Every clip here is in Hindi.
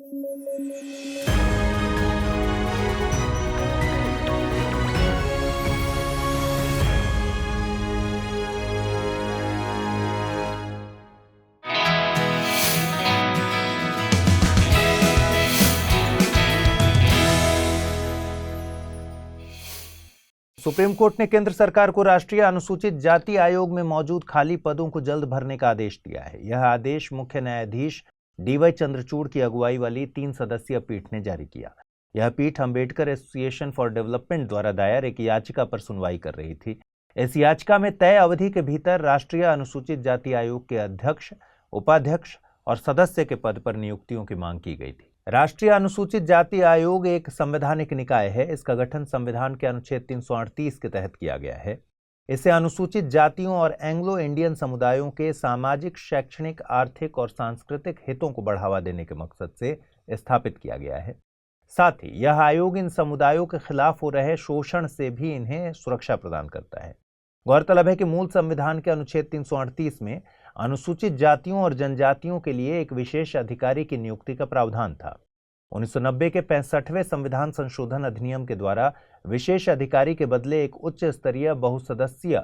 सुप्रीम कोर्ट ने केंद्र सरकार को राष्ट्रीय अनुसूचित जाति आयोग में मौजूद खाली पदों को जल्द भरने का आदेश दिया है। यह आदेश मुख्य न्यायाधीश डीवाई चंद्रचूड़ की अगुवाई वाली 3 सदस्यीय पीठ ने जारी किया। यह पीठ अंबेडकर एसोसिएशन फॉर डेवलपमेंट द्वारा दायर एक याचिका पर सुनवाई कर रही थी। इस याचिका में तय अवधि के भीतर राष्ट्रीय अनुसूचित जाति आयोग के अध्यक्ष, उपाध्यक्ष और सदस्य के पद पर नियुक्तियों की मांग की गई थी। राष्ट्रीय अनुसूचित जाति आयोग एक संवैधानिक निकाय है। इसका गठन संविधान के अनुच्छेद 338 के तहत किया गया है। इसे अनुसूचित जातियों और एंग्लो इंडियन समुदायों के सामाजिक, शैक्षणिक, आर्थिक और सांस्कृतिक हितों को बढ़ावा देने के मकसद से स्थापित किया गया है। साथ ही यह आयोग इन समुदायों के खिलाफ हो रहे शोषण से भी इन्हें सुरक्षा प्रदान करता है। गौरतलब है कि मूल संविधान के अनुच्छेद 338 में अनुसूचित जातियों और जनजातियों के लिए एक विशेष अधिकारी की नियुक्ति का प्रावधान था। 1990 के 65वें संविधान संशोधन अधिनियम के द्वारा विशेष अधिकारी के बदले एक उच्च स्तरीय बहुसदस्यीय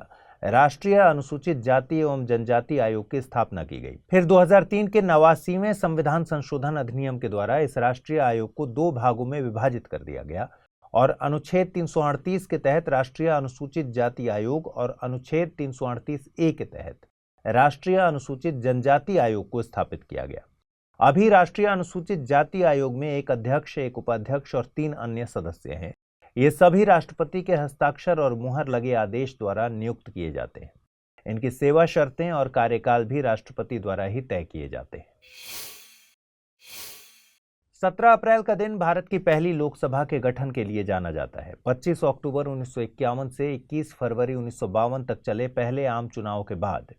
राष्ट्रीय अनुसूचित जाति एवं जनजाति आयोग की स्थापना की गई। फिर 2003 के 89वें संविधान संशोधन अधिनियम के द्वारा इस राष्ट्रीय आयोग को 2 भागों में विभाजित कर दिया गया और अनुच्छेद 338 के तहत राष्ट्रीय अनुसूचित जाति आयोग और अनुच्छेद 338A के तहत राष्ट्रीय अनुसूचित जनजाति आयोग को स्थापित किया गया। अभी राष्ट्रीय अनुसूचित जाति आयोग में एक अध्यक्ष, एक उपाध्यक्ष और 3 अन्य सदस्य हैं। ये सभी राष्ट्रपति के हस्ताक्षर और मुहर लगे आदेश द्वारा नियुक्त किए जाते हैं। इनकी सेवा शर्तें और कार्यकाल भी राष्ट्रपति द्वारा ही तय किए जाते हैं। 17 अप्रैल का दिन भारत की पहली लोकसभा के गठन के लिए जाना जाता है। 25 अक्टूबर 1951 से 21 फरवरी 1952 तक चले पहले आम चुनाव के बाद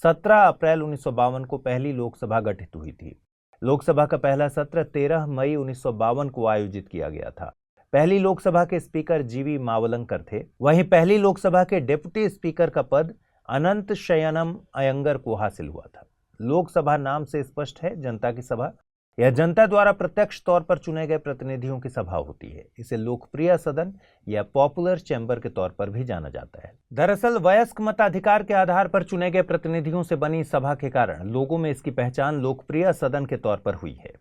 17 अप्रैल 1952 को पहली लोकसभा गठित हुई थी। लोकसभा का पहला सत्र 13 मई 1952 को आयोजित किया गया था। पहली लोकसभा के स्पीकर जीवी मावलंकर थे। वहीं पहली लोकसभा के डिप्टी स्पीकर का पद अनंत शयनम अयंगर को हासिल हुआ था। लोकसभा नाम से स्पष्ट है, जनता की सभा। यह जनता द्वारा प्रत्यक्ष तौर पर चुने गए प्रतिनिधियों की सभा होती है। इसे लोकप्रिय सदन या पॉपुलर चैम्बर के तौर पर भी जाना जाता है। दरअसल वयस्क मताधिकार के आधार पर चुने गए प्रतिनिधियों से बनी सभा के कारण लोगों में इसकी पहचान लोकप्रिय सदन के तौर पर हुई है।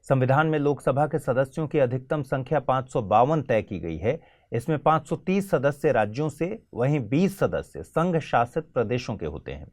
संविधान में लोकसभा के सदस्यों की अधिकतम संख्या 552 तय की गई है। इसमें 530 सदस्य राज्यों से, वहीं 20 सदस्य संघ शासित प्रदेशों के होते हैं।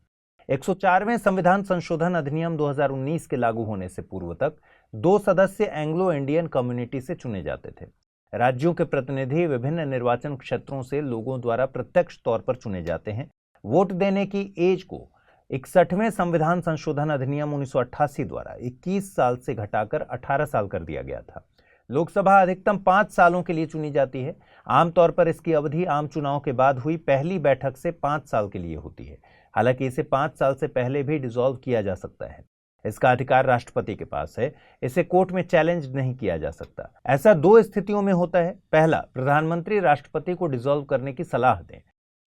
104वें संविधान संशोधन अधिनियम 2019 के लागू होने से पूर्व तक 2 सदस्य एंग्लो इंडियन कम्युनिटी से चुने जाते थे। राज्यों के प्रतिनिधि विभिन्न निर्वाचन क्षेत्रों से लोगों द्वारा प्रत्यक्ष तौर पर चुने जाते हैं। वोट देने की एज को 61वें संविधान संशोधन अधिनियम 1988 द्वारा 21 साल से घटाकर 18 साल कर दिया गया था। लोकसभा अधिकतम 5 सालों के लिए चुनी जाती है। आमतौर पर इसकी अवधि आम चुनाव के बाद हुई पहली बैठक से 5 साल के लिए होती है। हालांकि इसे 5 साल से पहले भी डिसॉल्व किया जा सकता है। इसका अधिकार राष्ट्रपति के पास है। इसे कोर्ट में चैलेंज नहीं किया जा सकता। ऐसा 2 स्थितियों में होता है। पहला, प्रधानमंत्री राष्ट्रपति को डिसॉल्व करने की सलाह दें।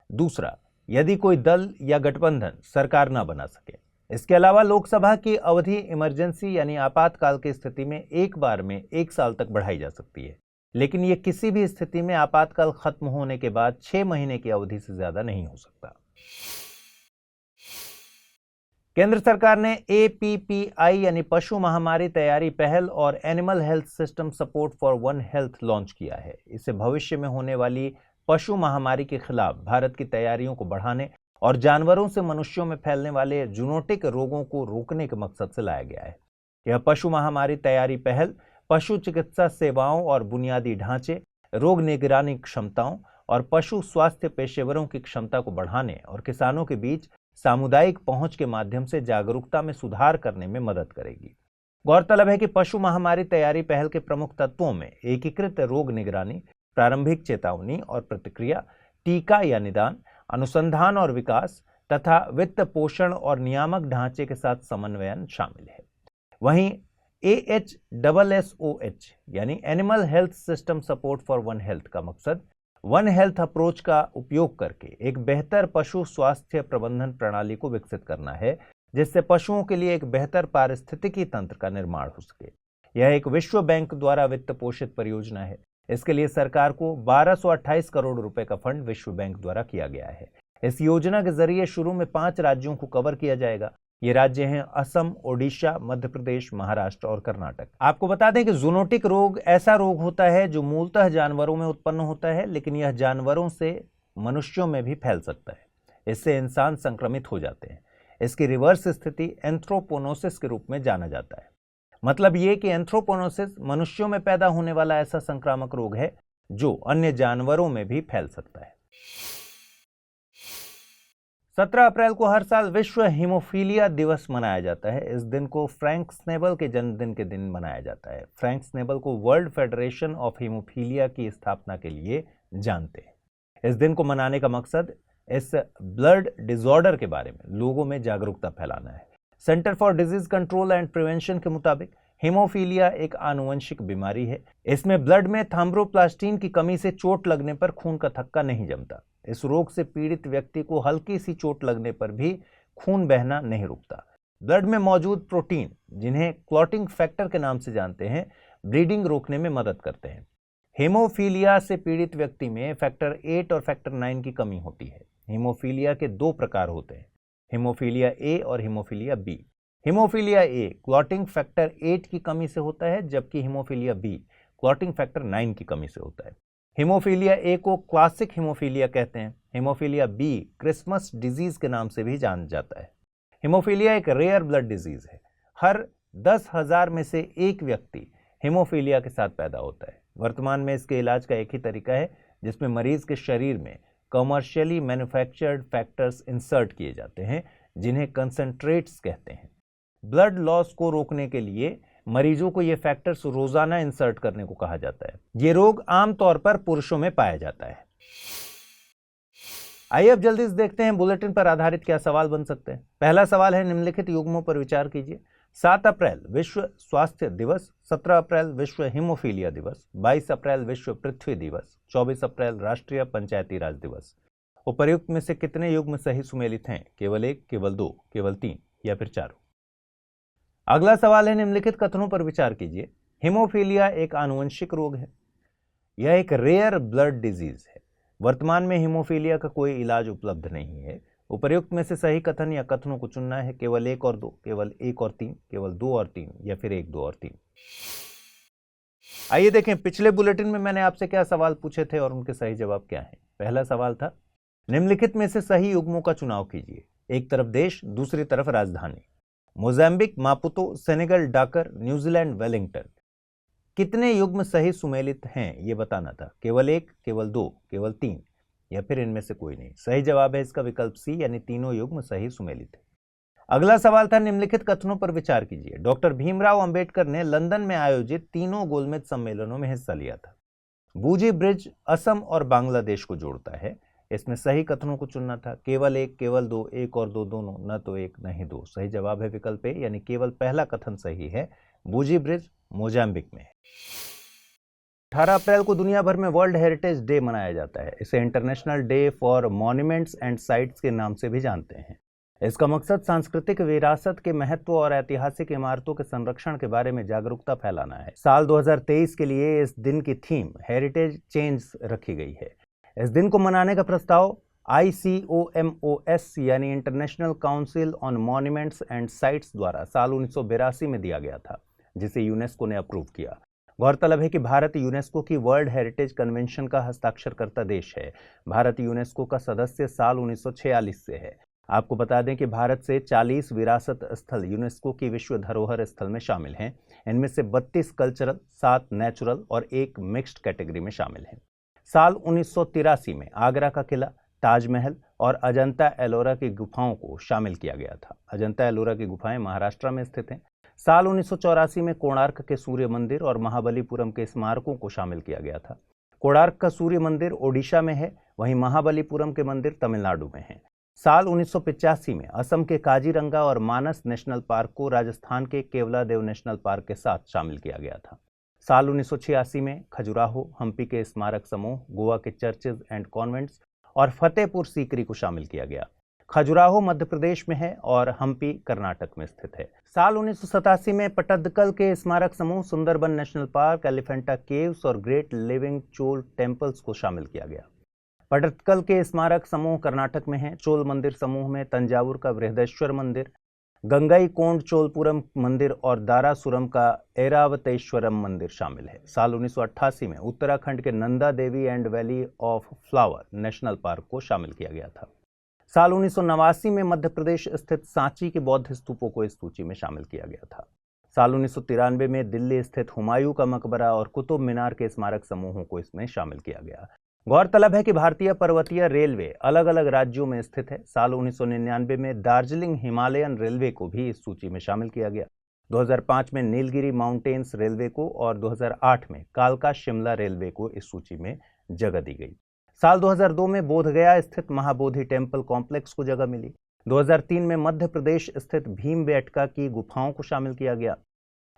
दूसरा, यदि कोई दल या गठबंधन सरकार न बना सके। इसके अलावा लोकसभा की अवधि इमरजेंसी यानी आपातकाल की स्थिति में एक बार में 1 साल तक बढ़ाई जा सकती है, लेकिन यह किसी भी स्थिति में आपातकाल खत्म होने के बाद 6 महीने की अवधि से ज्यादा नहीं हो सकता। केंद्र सरकार ने APPI यानी पशु महामारी तैयारी पहल और animal health system support for one health launch किया है। इसे भविष्य में होने वाली पशु महामारी के खिलाफ भारत की तैयारियों को बढ़ाने और जानवरों से मनुष्यों में फैलने वाले जूनोटिक रोगों को रोकने के मकसद से लाया गया है। यह पशु महामारी तैयारी पहल पशु चिकित्सा सेवाओं और बुनियादी ढांचे, रोग निगरानी क्षमताओं और पशु स्वास्थ्य पेशेवरों की क्षमता को बढ़ाने और किसानों के बीच सामुदायिक पहुंच के माध्यम से जागरूकता में सुधार करने में मदद करेगी। गौरतलब है कि पशु महामारी तैयारी पहल के प्रमुख तत्वों में एकीकृत रोग निगरानी, प्रारंभिक चेतावनी और प्रतिक्रिया, टीका या निदान, अनुसंधान और विकास तथा वित्त पोषण और नियामक ढांचे के साथ समन्वयन शामिल है। वहीं AHSSOH यानी animal health system support for one health का मकसद वन हेल्थ अप्रोच का उपयोग करके एक बेहतर पशु स्वास्थ्य प्रबंधन प्रणाली को विकसित करना है, जिससे पशुओं के लिए एक बेहतर पारिस्थितिकी तंत्र का निर्माण हो सके। यह एक विश्व बैंक द्वारा वित्त पोषित परियोजना है। इसके लिए सरकार को 1228 करोड़ रुपए का फंड विश्व बैंक द्वारा किया गया है। इस योजना के जरिए शुरू में 5 राज्यों को कवर किया जाएगा। ये राज्य हैं असम, ओडिशा, मध्य प्रदेश, महाराष्ट्र और कर्नाटक। आपको बता दें कि जूनोटिक रोग ऐसा रोग होता है जो मूलतः जानवरों में उत्पन्न होता है, लेकिन यह जानवरों से मनुष्यों में भी फैल सकता है। इससे इंसान संक्रमित हो जाते हैं। इसकी रिवर्स स्थिति एंथ्रोपोनोसिस के रूप में जाना जाता है। मतलब ये कि एंथ्रोपोनोसिस मनुष्यों में पैदा होने वाला ऐसा संक्रामक रोग है जो अन्य जानवरों में भी फैल सकता है। 17 अप्रैल को हर साल विश्व हीमोफीलिया दिवस मनाया जाता है। इस दिन को फ्रैंक स्नेबल के जन्मदिन के दिन मनाया जाता है। फ्रैंक स्नेबल को वर्ल्ड फेडरेशन ऑफ हीमोफीलिया की स्थापना के लिए जानते हैं। इस दिन को मनाने का मकसद इस ब्लड डिसऑर्डर के बारे में लोगों में जागरूकता फैलाना है। Centre for disease control and prevention के मुताबिक हीमोफीलिया एक आनुवंशिक बीमारी है। इसमें ब्लड में थ्रोम्बोप्लास्टिन की कमी से चोट लगने पर खून का थक्का नहीं जमता। इस रोग से पीड़ित व्यक्ति को हल्की सी चोट लगने पर भी खून बहना नहीं रुकता। ब्लड में मौजूद प्रोटीन, जिन्हें क्लॉटिंग फैक्टर के नाम से जानते हैं, ब्लीडिंग रोकने में मदद करते हैं। हीमोफीलिया से पीड़ित व्यक्ति में फैक्टर 8 और फैक्टर 9 की कमी होती है। हीमोफीलिया के 2 प्रकार होते हैं, हीमोफीलिया ए और haemophilia B. Haemophilia A clotting factor 8 की कमी से होता है, जबकि हीमोफीलिया बी क्लॉटिंग फैक्टर 9 की कमी से होता है। हीमोफीलिया ए को क्लासिक हीमोफीलिया कहते हैं। हीमोफीलिया बी क्रिसमस डिजीज के नाम से भी जाना जाता है। हीमोफीलिया एक रेयर ब्लड डिजीज है। हर 10,000 में से एक व्यक्ति हीमोफीलिया के साथ पैदा होता है। वर्तमान में इसके इलाज का एक ही तरीका है, जिसमें मरीज के शरीर में कमर्शियली मैन्युफैक्चर्ड फैक्टर्स इंसर्ट किए जाते हैं, जिन्हें कंसंट्रेट्स कहते हैं। ब्लड लॉस को रोकने के लिए मरीजों को ये फैक्टर्स रोजाना इंसर्ट करने को कहा जाता है। ये रोग आमतौर पर पुरुषों में पाया जाता है। आइए अब जल्दी से देखते हैं बुलेटिन पर आधारित क्या सवाल बन सकते हैं। पहला सवाल है, निम्नलिखित युग्मों पर विचार कीजिए। 7 अप्रैल विश्व स्वास्थ्य दिवस, 17 अप्रैल विश्व हीमोफीलिया दिवस, 22 अप्रैल विश्व पृथ्वी दिवस, 24 अप्रैल राष्ट्रीय पंचायती राज दिवस। उपर्युक्त में से कितने युग्म सही सुमेलित हैं? केवल 1, केवल 2, केवल 3 या फिर 4? अगला सवाल है, निम्नलिखित कथनों पर विचार कीजिए। हीमोफीलिया एक आनुवंशिक रोग है। यह एक रेयर ब्लड डिजीज है। वर्तमान में हीमोफीलिया का कोई इलाज उपलब्ध नहीं है। उपर्युक्त में से सही कथन या कथनों को चुनना है, केवल 1 और 2, केवल 1 और 3, केवल 2 और 3 या फिर 1, 2 और 3। आइए देखें पिछले बुलेटिन में मैंने आपसे क्या सवाल पूछे थे और उनके सही जवाब क्या हैं। पहला सवाल था, निम्नलिखित में से सही युग्मों का चुनाव कीजिए। एक तरफ देश, दूसरी तरफ राजधानी। Mozambique, Maputo, Senegal, Dakar, New Zealand, Wellington. कितने युग्म सही सुमेलित हैं ये बताना था। केवल 1, केवल 2, केवल 3 या फिर इनमें से कोई नहीं। सही जवाब है इसका विकल्प सी, यानी तीनों युग्म सही सुमेलित है। अगला सवाल था, निम्नलिखित कथनों पर विचार कीजिए। डॉक्टर भीमराव अंबेडकर ने लंदन में आयोजित तीनों गोलमेज सम्मेलनों में हिस्सा लिया था। बूजी ब्रिज असम और बांग्लादेश को जोड़ता है। इसमें सही कथनों को चुनना था। केवल 1, केवल 2, 1 और 2 दोनों, न तो 1 न ही 2। सही जवाब है विकल्प ए, यानी केवल पहला कथन सही है। बूजी ब्रिज मोजाम्बिक में है। 18 अप्रैल को दुनिया भर में वर्ल्ड हेरिटेज डे मनाया जाता है। इसे international day for monuments and sites के नाम से भी जानते हैं। इसका मकसद सांस्कृतिक विरासत के महत्व और ऐतिहासिक इमारतों के संरक्षण के बारे में जागरूकता फैलाना है। साल 2023 के लिए इस दिन की थीम हेरिटेज चेंज रखी गई है। इस दिन को मनाने का प्रस्ताव ICOMOS यानी international council on monuments and sites द्वारा साल 1982 में दिया गया था, जिसे यूनेस्को ने अप्रूव किया। गौरतलब है कि भारत यूनेस्को की वर्ल्ड हेरिटेज कन्वेंशन का हस्ताक्षरकर्ता देश है। भारत यूनेस्को का सदस्य साल 1946 से है। आपको बता दें कि भारत से 40 विरासत स्थल यूनेस्को की विश्व धरोहर स्थल में शामिल हैं। इनमें से 32 कल्चरल, 7 नेचुरल और 1 मिक्स्ड कैटेगरी में शामिल हैं। साल 1983 में आगरा का किला, ताजमहल और अजंता एलोरा की गुफाओं को शामिल किया गया था। अजंता एलोरा की गुफाएं महाराष्ट्र में स्थित हैं। साल 1984 में कोणार्क के सूर्य मंदिर और महाबलीपुरम के स्मारकों को शामिल किया गया था। कोणार्क का सूर्य मंदिर ओडिशा में है, वहीं महाबलीपुरम के मंदिर तमिलनाडु में हैं। साल 1985 में असम के काजीरंगा और मानस नेशनल पार्क को राजस्थान के केवलादेव नेशनल पार्क के साथ शामिल किया गया था। साल 1986 में खजुराहो, हम्पी के स्मारक समूह, गोवा के चर्चेज एंड कॉन्वेंट्स और फतेहपुर सीकरी को शामिल किया गया। खजुराहो मध्य प्रदेश में है और हम्पी कर्नाटक में स्थित है। साल 1987 में पट्टदकल के स्मारक समूह Sundarban national park, Elephanta caves और ग्रेट लिविंग चोल टेम्पल्स को शामिल किया गया। पट्टदकल के स्मारक समूह कर्नाटक में है। चोल मंदिर समूह में तंजावुर का बृहदेश्वर मंदिर, गंगई कोंड चोलपुरम मंदिर और दारासुरम का ऐरावतेश्वरम मंदिर शामिल है। साल 1988 में उत्तराखंड के Nanda Devi and valley of flower national park को शामिल किया गया था। साल 1989 में मध्य प्रदेश स्थित सांची के बौद्ध स्तूपों को इस सूची में शामिल किया गया था। साल 1993 में दिल्ली स्थित हुमायूं का मकबरा और कुतुब मीनार के स्मारक समूहों को इसमें शामिल किया गया। गौरतलब है कि भारतीय पर्वतीय रेलवे अलग अलग राज्यों में स्थित है। साल 1999 में दार्जिलिंग हिमालयन रेलवे को भी इस सूची में शामिल किया गया। 2005 में नीलगिरी माउंटेन्स रेलवे को और 2008 में कालका शिमला रेलवे को इस सूची में जगह दी गई। साल 2002 में बोधगया स्थित महाबोधि टेम्पल कॉम्प्लेक्स को जगह मिली। 2003 में मध्य प्रदेश स्थित भीमबेटका की गुफाओं को शामिल किया गया।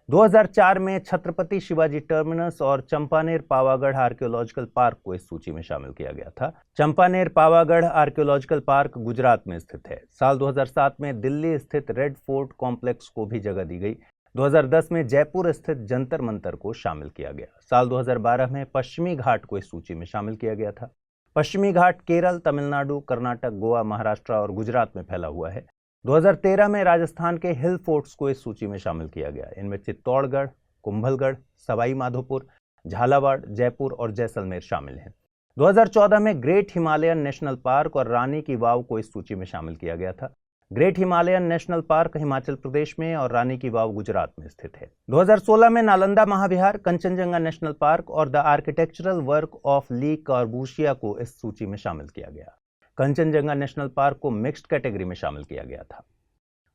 2004 में छत्रपति शिवाजी टर्मिनस और चंपानेर पावागढ़ आर्कियोलॉजिकल पार्क को इस सूची में शामिल किया गया था। चंपानेर पावागढ़ आर्कियोलॉजिकल पार्क गुजरात में स्थित है। साल 2007 में दिल्ली स्थित रेड फोर्ट कॉम्प्लेक्स को भी जगह दी गई। 2010 में जयपुर स्थित जंतर मंतर को शामिल किया गया। साल 2012 में पश्चिमी घाट को इस सूची में शामिल किया गया था। पश्चिमी घाट केरल, तमिलनाडु, कर्नाटक, गोवा, महाराष्ट्र और गुजरात में फैला हुआ है। 2013 में राजस्थान के हिल फोर्ट्स को इस सूची में शामिल किया गया। इनमें चित्तौड़गढ़, कुंभलगढ़, सवाई माधोपुर, झालावाड़, जयपुर और जैसलमेर शामिल हैं। 2014 में ग्रेट हिमालयन नेशनल पार्क और रानी की वाव को इस सूची में शामिल किया गया था। Great Himalayan national park Himachal Pradesh में और रानी की वाव गुजरात में स्थित है। 2016 में नालंदा महाविहार, कंचनजंगा नेशनल पार्क और द आर्किटेक्चरल वर्क ऑफ ली कॉर्बूसिया को इस सूची में शामिल किया गया। कंचनजंगा नेशनल पार्क को मिक्स्ड कैटेगरी में शामिल किया गया था।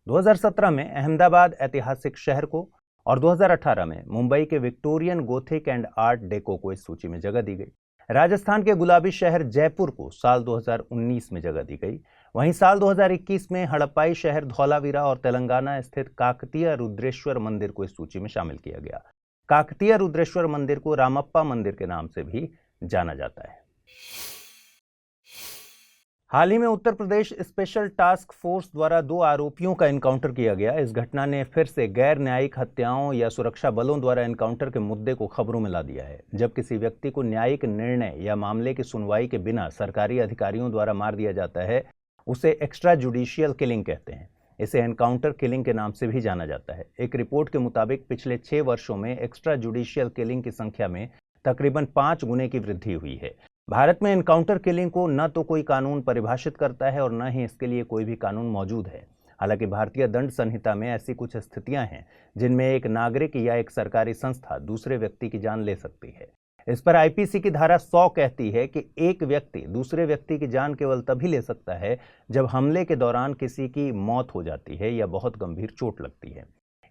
2017 में अहमदाबाद ऐतिहासिक शहर को और 2018 में मुंबई के Victorian Gothic and art deco को इस सूची में जगह दी गई। राजस्थान के गुलाबी शहर जयपुर को साल 2019 में जगह दी गई। वहीं साल 2021 में हड़प्पाई शहर धौलावीरा और तेलंगाना स्थित काकतीय रुद्रेश्वर मंदिर को इस सूची में शामिल किया गया। काकतीय रुद्रेश्वर मंदिर को रामप्पा मंदिर के नाम से भी जाना जाता है। हाल ही में Uttar Pradesh special task force द्वारा 2 आरोपियों का एनकाउंटर किया गया। इस घटना ने फिर से गैर न्यायिक हत्याओं या सुरक्षा बलों द्वारा एनकाउंटर के मुद्दे को खबरों में ला दिया है। जब किसी व्यक्ति को न्यायिक निर्णय या मामले की सुनवाई के बिना सरकारी अधिकारियों द्वारा मार दिया जाता है, उसे एक्स्ट्रा जुडिशियल किलिंग कहते हैं। इसे एनकाउंटर किलिंग के नाम से भी जाना जाता है। एक रिपोर्ट के मुताबिक पिछले 6 वर्षों में एक्स्ट्रा जुडिशियल किलिंग की संख्या में तकरीबन 5 गुने की वृद्धि हुई है। भारत में एनकाउंटर किलिंग को न तो कोई कानून परिभाषित करता है और न ही इसके लिए कोई भी कानून मौजूद है। हालांकि भारतीय दंड संहिता में ऐसी कुछ स्थितियां हैं जिनमें एक नागरिक या एक सरकारी संस्था दूसरे व्यक्ति की जान ले सकती है। इस पर आईपीसी की धारा 100 कहती है कि एक व्यक्ति दूसरे व्यक्ति की जान केवल तभी ले सकता है जब हमले के दौरान किसी की मौत हो जाती है या बहुत गंभीर चोट लगती है,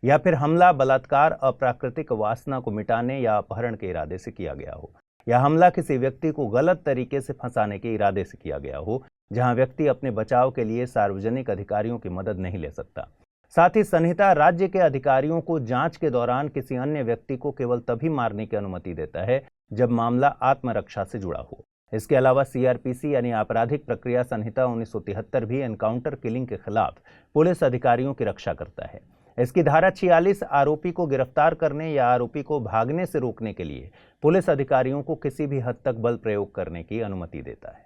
या फिर हमला बलात्कार, अप्राकृतिक वासना को मिटाने या अपहरण के इरादे से किया गया हो, या हमला किसी व्यक्ति को गलत तरीके से फंसाने के इरादे से किया गया हो, जहां व्यक्ति अपने बचाव के लिए सार्वजनिक अधिकारियों की मदद नहीं ले सकता। साथ ही संहिता राज्य के अधिकारियों को जांच के दौरान किसी अन्य व्यक्ति को केवल तभी मारने की अनुमति देता है जब मामला आत्मरक्षा से जुड़ा हो। इसके अलावा सीआरपीसी यानी आपराधिक प्रक्रिया संहिता 1973 भी एनकाउंटर किलिंग के खिलाफ पुलिस अधिकारियों की रक्षा करता है। इसकी धारा 46 आरोपी को गिरफ्तार करने या आरोपी को भागने से रोकने के लिए पुलिस अधिकारियों को किसी भी हद तक बल प्रयोग करने की अनुमति देता है।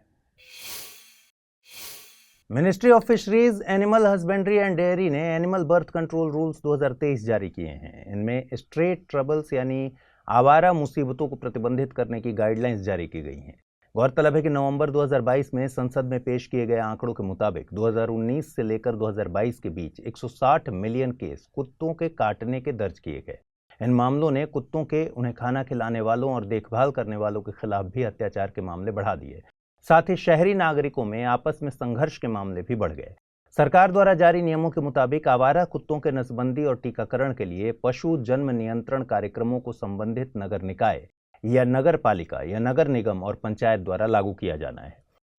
Ministry of fisheries, animal husbandry and dairy ने एनिमल बर्थ कंट्रोल रूल्स 2023 जारी किए हैं। इनमें स्ट्रेट ट्रबल्स यानी आवारा मुसीबतों को प्रतिबंधित करने की गाइडलाइंस जारी की गई हैं। गौरतलब है कि नवंबर 2022 में संसद में पेश किए गए आंकड़ों के मुताबिक 2019 से लेकर 2022 के बीच 160 मिलियन केस कुत्तों के काटने के दर्ज किए गए। इन मामलों ने कुत्तों के उन्हें खाना खिलाने वालों और देखभाल करने वालों के खिलाफ भी अत्याचार के मामले बढ़ा दिए। साथ ही शहरी नागरिकों में आपस में संघर्ष के मामले भी बढ़ गए। सरकार द्वारा जारी नियमों के मुताबिक आवारा कुत्तों के नसबंदी और टीकाकरण के लिए पशु जन्म नियंत्रण कार्यक्रमों को संबंधित नगर निकाय या नगर पालिका या नगर निगम और पंचायत द्वारा लागू किया जाना है।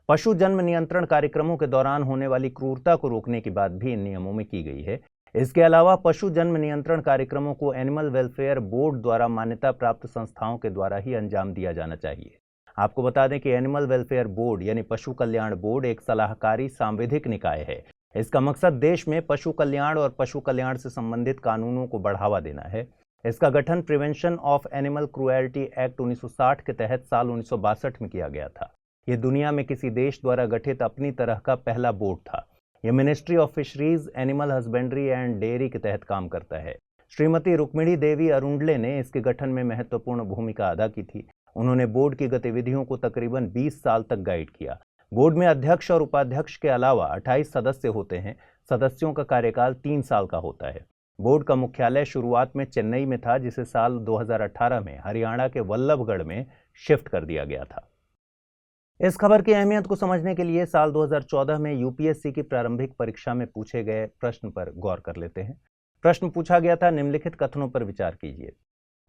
पशु जन्म नियंत्रण कार्यक्रमों के दौरान होने वाली क्रूरता को रोकने की बात भी इन नियमों में की गई है। इसके अलावा पशु जन्म नियंत्रण कार्यक्रमों को एनिमल वेलफेयर बोर्ड द्वारा मान्यता प्राप्त संस्थाओं के द्वारा ही अंजाम दिया जाना चाहिए। आपको बता दें कि एनिमल वेलफेयर बोर्ड यानी पशु कल्याण बोर्ड एक सलाहकारी सांविधिक निकाय है। इसका मकसद देश में पशु कल्याण और पशु कल्याण से संबंधित कानूनों को बढ़ावा देना है। इसका गठन prevention of animal cruelty act 1960 के तहत साल 1962 में किया गया था। यह दुनिया में किसी देश द्वारा गठित अपनी तरह का पहला बोर्ड था। यह ministry of fisheries, animal husbandry and dairy के तहत काम करता है। श्रीमती रुक्मिणी देवी अरुंडले ने इसके गठन में महत्वपूर्ण भूमिका अदा की थी। उन्होंने बोर्ड की गतिविधियों को तकरीबन 20 साल तक गाइड किया। बोर्ड में अध्यक्ष और उपाध्यक्ष के अलावा 28 सदस्य होते हैं। सदस्यों का कार्यकाल 3 साल का होता है। बोर्ड का मुख्यालय शुरुआत में चेन्नई में था, जिसे साल 2018 में हरियाणा के वल्लभगढ़ में शिफ्ट कर दिया गया था। इस खबर की अहमियत को समझने के लिए साल 2014 में यूपीएससी की प्रारंभिक परीक्षा में पूछे गए प्रश्न पर गौर कर लेते हैं। प्रश्न पूछा गया था, निम्नलिखित कथनों पर विचार कीजिए।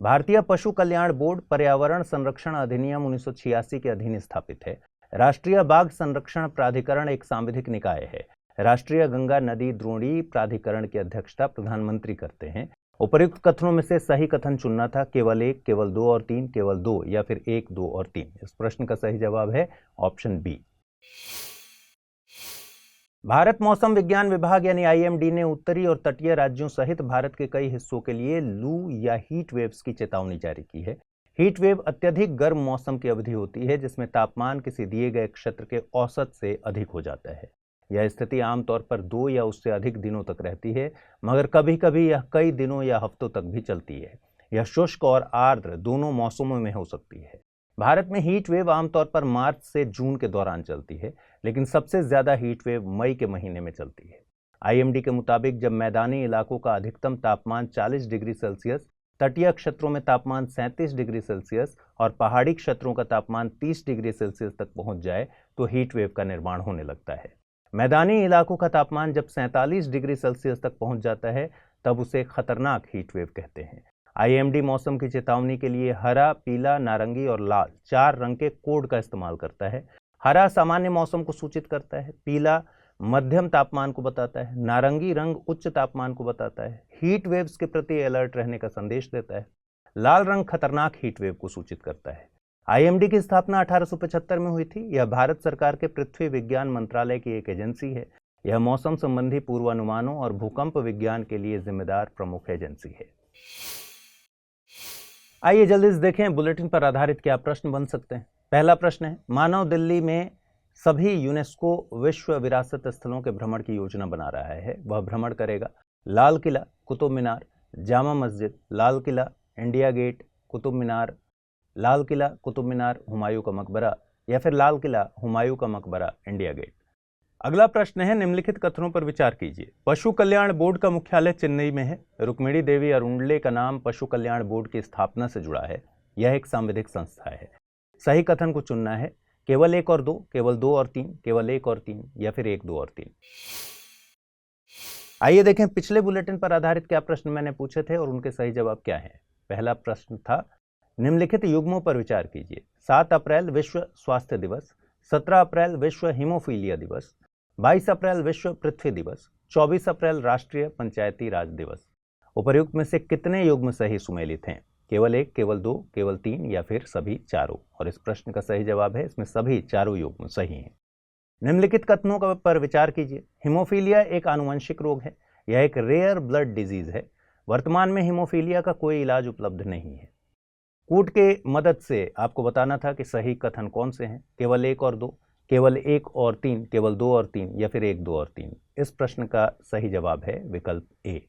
भारतीय पशु कल्याण बोर्ड पर्यावरण संरक्षण अधिनियम 1986 के अधीन स्थापित है। राष्ट्रीय बाघ संरक्षण प्राधिकरण एक सांविधिक निकाय है। राष्ट्रीय गंगा नदी द्रोणी प्राधिकरण की अध्यक्षता प्रधानमंत्री करते हैं। उपर्युक्त कथनों में से सही कथन चुनना था, केवल 1, केवल 2 और 3, केवल 2 या फिर 1, 2 और 3। इस प्रश्न का सही जवाब है ऑप्शन बी। भारत मौसम विज्ञान विभाग यानी आईएमडी ने उत्तरी और तटीय राज्यों सहित भारत के कई हिस्सों के लिए लू या हीट वेव्स की चेतावनी जारी की है। हीट वेव अत्यधिक गर्म मौसम की अवधि होती है जिसमें तापमान किसी दिए गए क्षेत्र के औसत से अधिक हो जाता है। यह स्थिति आमतौर पर 2 या उससे अधिक दिनों तक रहती है, मगर कभी कभी यह कई दिनों या हफ्तों तक भी चलती है। यह शुष्क और आर्द्र दोनों मौसमों में हो सकती है। भारत में हीट वेव आमतौर पर मार्च से जून के दौरान चलती है, लेकिन सबसे ज्यादा हीट वेव मई के महीने में चलती है। आईएमडी के मुताबिक जब मैदानी इलाकों का अधिकतम तापमान 40 डिग्री सेल्सियस, तटीय क्षेत्रों में तापमान 37 डिग्री सेल्सियस और पहाड़ी क्षेत्रों का तापमान 30 डिग्री सेल्सियस तक पहुंच जाए तो हीट वेव का निर्माण होने लगता है। मैदानी इलाकों का तापमान जब 47 डिग्री सेल्सियस तक पहुंच जाता है तब उसे खतरनाक हीट वेव कहते हैं। आईएमडी मौसम की चेतावनी के लिए हरा, पीला, नारंगी और लाल 4 रंग के कोड का इस्तेमाल करता है। हरा सामान्य मौसम को सूचित करता है, पीला मध्यम तापमान को बताता है, नारंगी रंग उच्च तापमान को बताता है, हीट वेव्स के प्रति अलर्ट रहने का संदेश देता है, लाल रंग खतरनाक हीट वेव को सूचित करता है। आईएमडी की स्थापना 1875 में हुई थी। यह भारत सरकार के पृथ्वी विज्ञान मंत्रालय की एक एजेंसी है। यह मौसम संबंधी पूर्वानुमानों और भूकंप विज्ञान के लिए जिम्मेदार प्रमुख एजेंसी है। आइए जल्दी से देखें बुलेटिन पर आधारित क्या प्रश्न बन सकते हैं। पहला प्रश्न है, मानव दिल्ली में सभी यूनेस्को विश्व विरासत स्थलों के भ्रमण की योजना बना रहा है। वह भ्रमण करेगा लाल किला, कुतुब मीनार, जामा मस्जिद, लाल किला, इंडिया गेट, कुतुब मीनार, लाल किला, कुतुब मीनार, हुमायूं का मकबरा या फिर लाल किला, हुमायूं का मकबरा, इंडिया गेट। अगला प्रश्न है, निम्नलिखित कथनों पर विचार कीजिए। पशु कल्याण बोर्ड का मुख्यालय चेन्नई में है। रुक्मिणी देवी अरुंडले का नाम पशु कल्याण बोर्ड की स्थापना से जुड़ा है। यह एक सांविधिक संस्था है। सही कथन को चुनना है, केवल 1 और 2, केवल 2 और 3, केवल 1 और 3 या फिर 1, 2 और 3। आइए देखें पिछले बुलेटिन पर आधारित क्या प्रश्न मैंने पूछे थे और उनके सही जवाब क्या हैं। पहला प्रश्न था, निम्नलिखित युग्मों पर विचार कीजिए। 7 अप्रैल विश्व स्वास्थ्य दिवस, 17 अप्रैल विश्व हीमोफीलिया दिवस, 22 अप्रैल विश्व पृथ्वी दिवस, 24 अप्रैल राष्ट्रीय पंचायती राज दिवस। उपर्युक्त में से कितने युग्म सही सुमेलित हैं? केवल 1, केवल 2, केवल 3 या फिर सभी चारों? और इस प्रश्न का सही जवाब है इसमें सभी चारों युग्म सही हैं। निम्नलिखित कथनों पर विचार कीजिए। हीमोफीलिया एक आनुवंशिक रोग है। यह एक रेयर ब्लड डिजीज है। वर्तमान में हीमोफीलिया का कोई इलाज उपलब्ध नहीं है। कूट के मदद से आपको बताना था कि सही कथन कौन से हैं। केवल 1 और 2, केवल 1 और 3, केवल 2 और 3 या फिर 1, 2 और 3। इस प्रश्न का सही जवाब है विकल्प ए।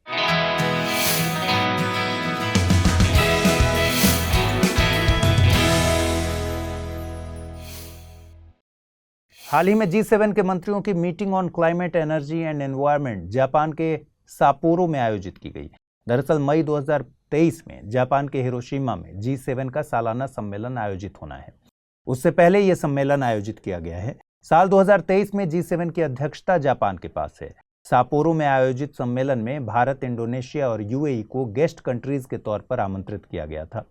हाल ही में G7 के मंत्रियों की meeting on climate, energy and environment Japan के सापोरो में आयोजित की गई। दरअसल मई 2023 में जापान के हिरोशिमा में G7 का सालाना सम्मेलन आयोजित होना है। उससे पहले यह सम्मेलन आयोजित किया गया है। साल 2023 में G7 की अध्यक्षता जापान के पास है। सापोरो में आयोजित सम्मेलन में भारत, इंडोनेशिया और यूएई को गेस्ट कंट्रीज के तौर पर आमंत्रित किया गया था।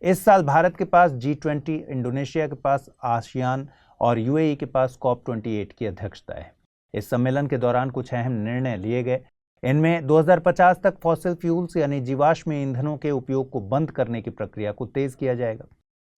इस साल भारत के पास G20, इंडोनेशिया के पास आसियान और यूएई के पास COP28 की अध्यक्षता है। इस सम्मेलन के दौरान कुछ अहम निर्णय लिए गए। इनमें 2050 तक फॉसिल फ्यूल्स यानी जीवाश्म ईंधनों के उपयोग को बंद करने की प्रक्रिया को तेज किया जाएगा।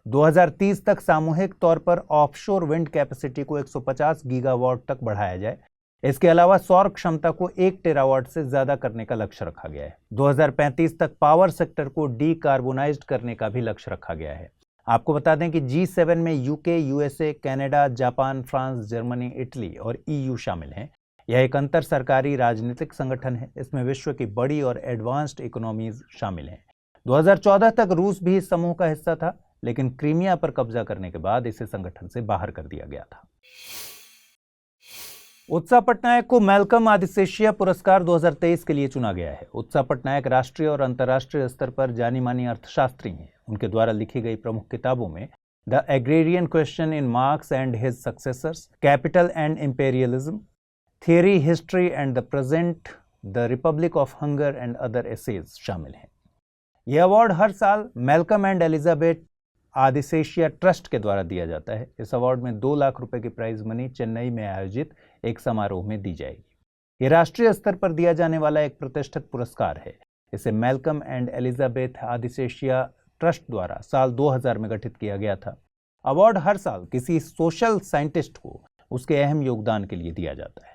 2030 तक सामूहिक तौर पर ऑफशोर विंड कैपेसिटी को 150 गीगावाट तक बढ़ाया जाए। इसके अलावा सौर क्षमता को 1 टेरावाट से ज्यादा करने का लक्ष्य रखा गया है। 2035 तक पावर सेक्टर को डीकार्बोनाइज्ड करने का भी लक्ष्य रखा गया है। आपको बता दें कि G7 में UK, USA, Canada, Japan, France, Germany, Italy और EU शामिल हैं। यह एक अंतर सरकारी राजनीतिक संगठन है। इसमें विश्व की बड़ी और एडवांस्ड इकोनॉमीज शामिल हैं। 2014 तक रूस भी इस समूह का हिस्सा था, लेकिन क्रीमिया पर कब्जा करने के बाद इसे संगठन से बाहर कर दिया गया था। उत्साह पटनायक को मैल्कम आदिसेशिया पुरस्कार 2023 के लिए चुना गया है। उत्साह पटनायक राष्ट्रीय और अंतर्राष्ट्रीय स्तर पर जानी मानी अर्थशास्त्री हैं। उनके द्वारा लिखी गई प्रमुख किताबों में the agrarian question in Marx and his successors, capital and imperialism, theory, history and the present, the republic of hunger and other essays शामिल हैं। यह अवार्ड हर साल Malcolm and Elizabeth Adiseshiah trust के द्वारा दिया जाता है। इस अवार्ड में 2 लाख रुपए की प्राइज मनी चेन्नई में आयोजित एक समारोह में दी जाएगी। यह राष्ट्रीय स्तर पर दिया जाने वाला एक प्रतिष्ठित पुरस्कार है। इसे Malcolm and Elizabeth Adiseshiah trust द्वारा साल 2000 में गठित किया गया था। अवार्ड हर साल किसी सोशल साइंटिस्ट को उसके अहम योगदान के लिए दिया जाता है।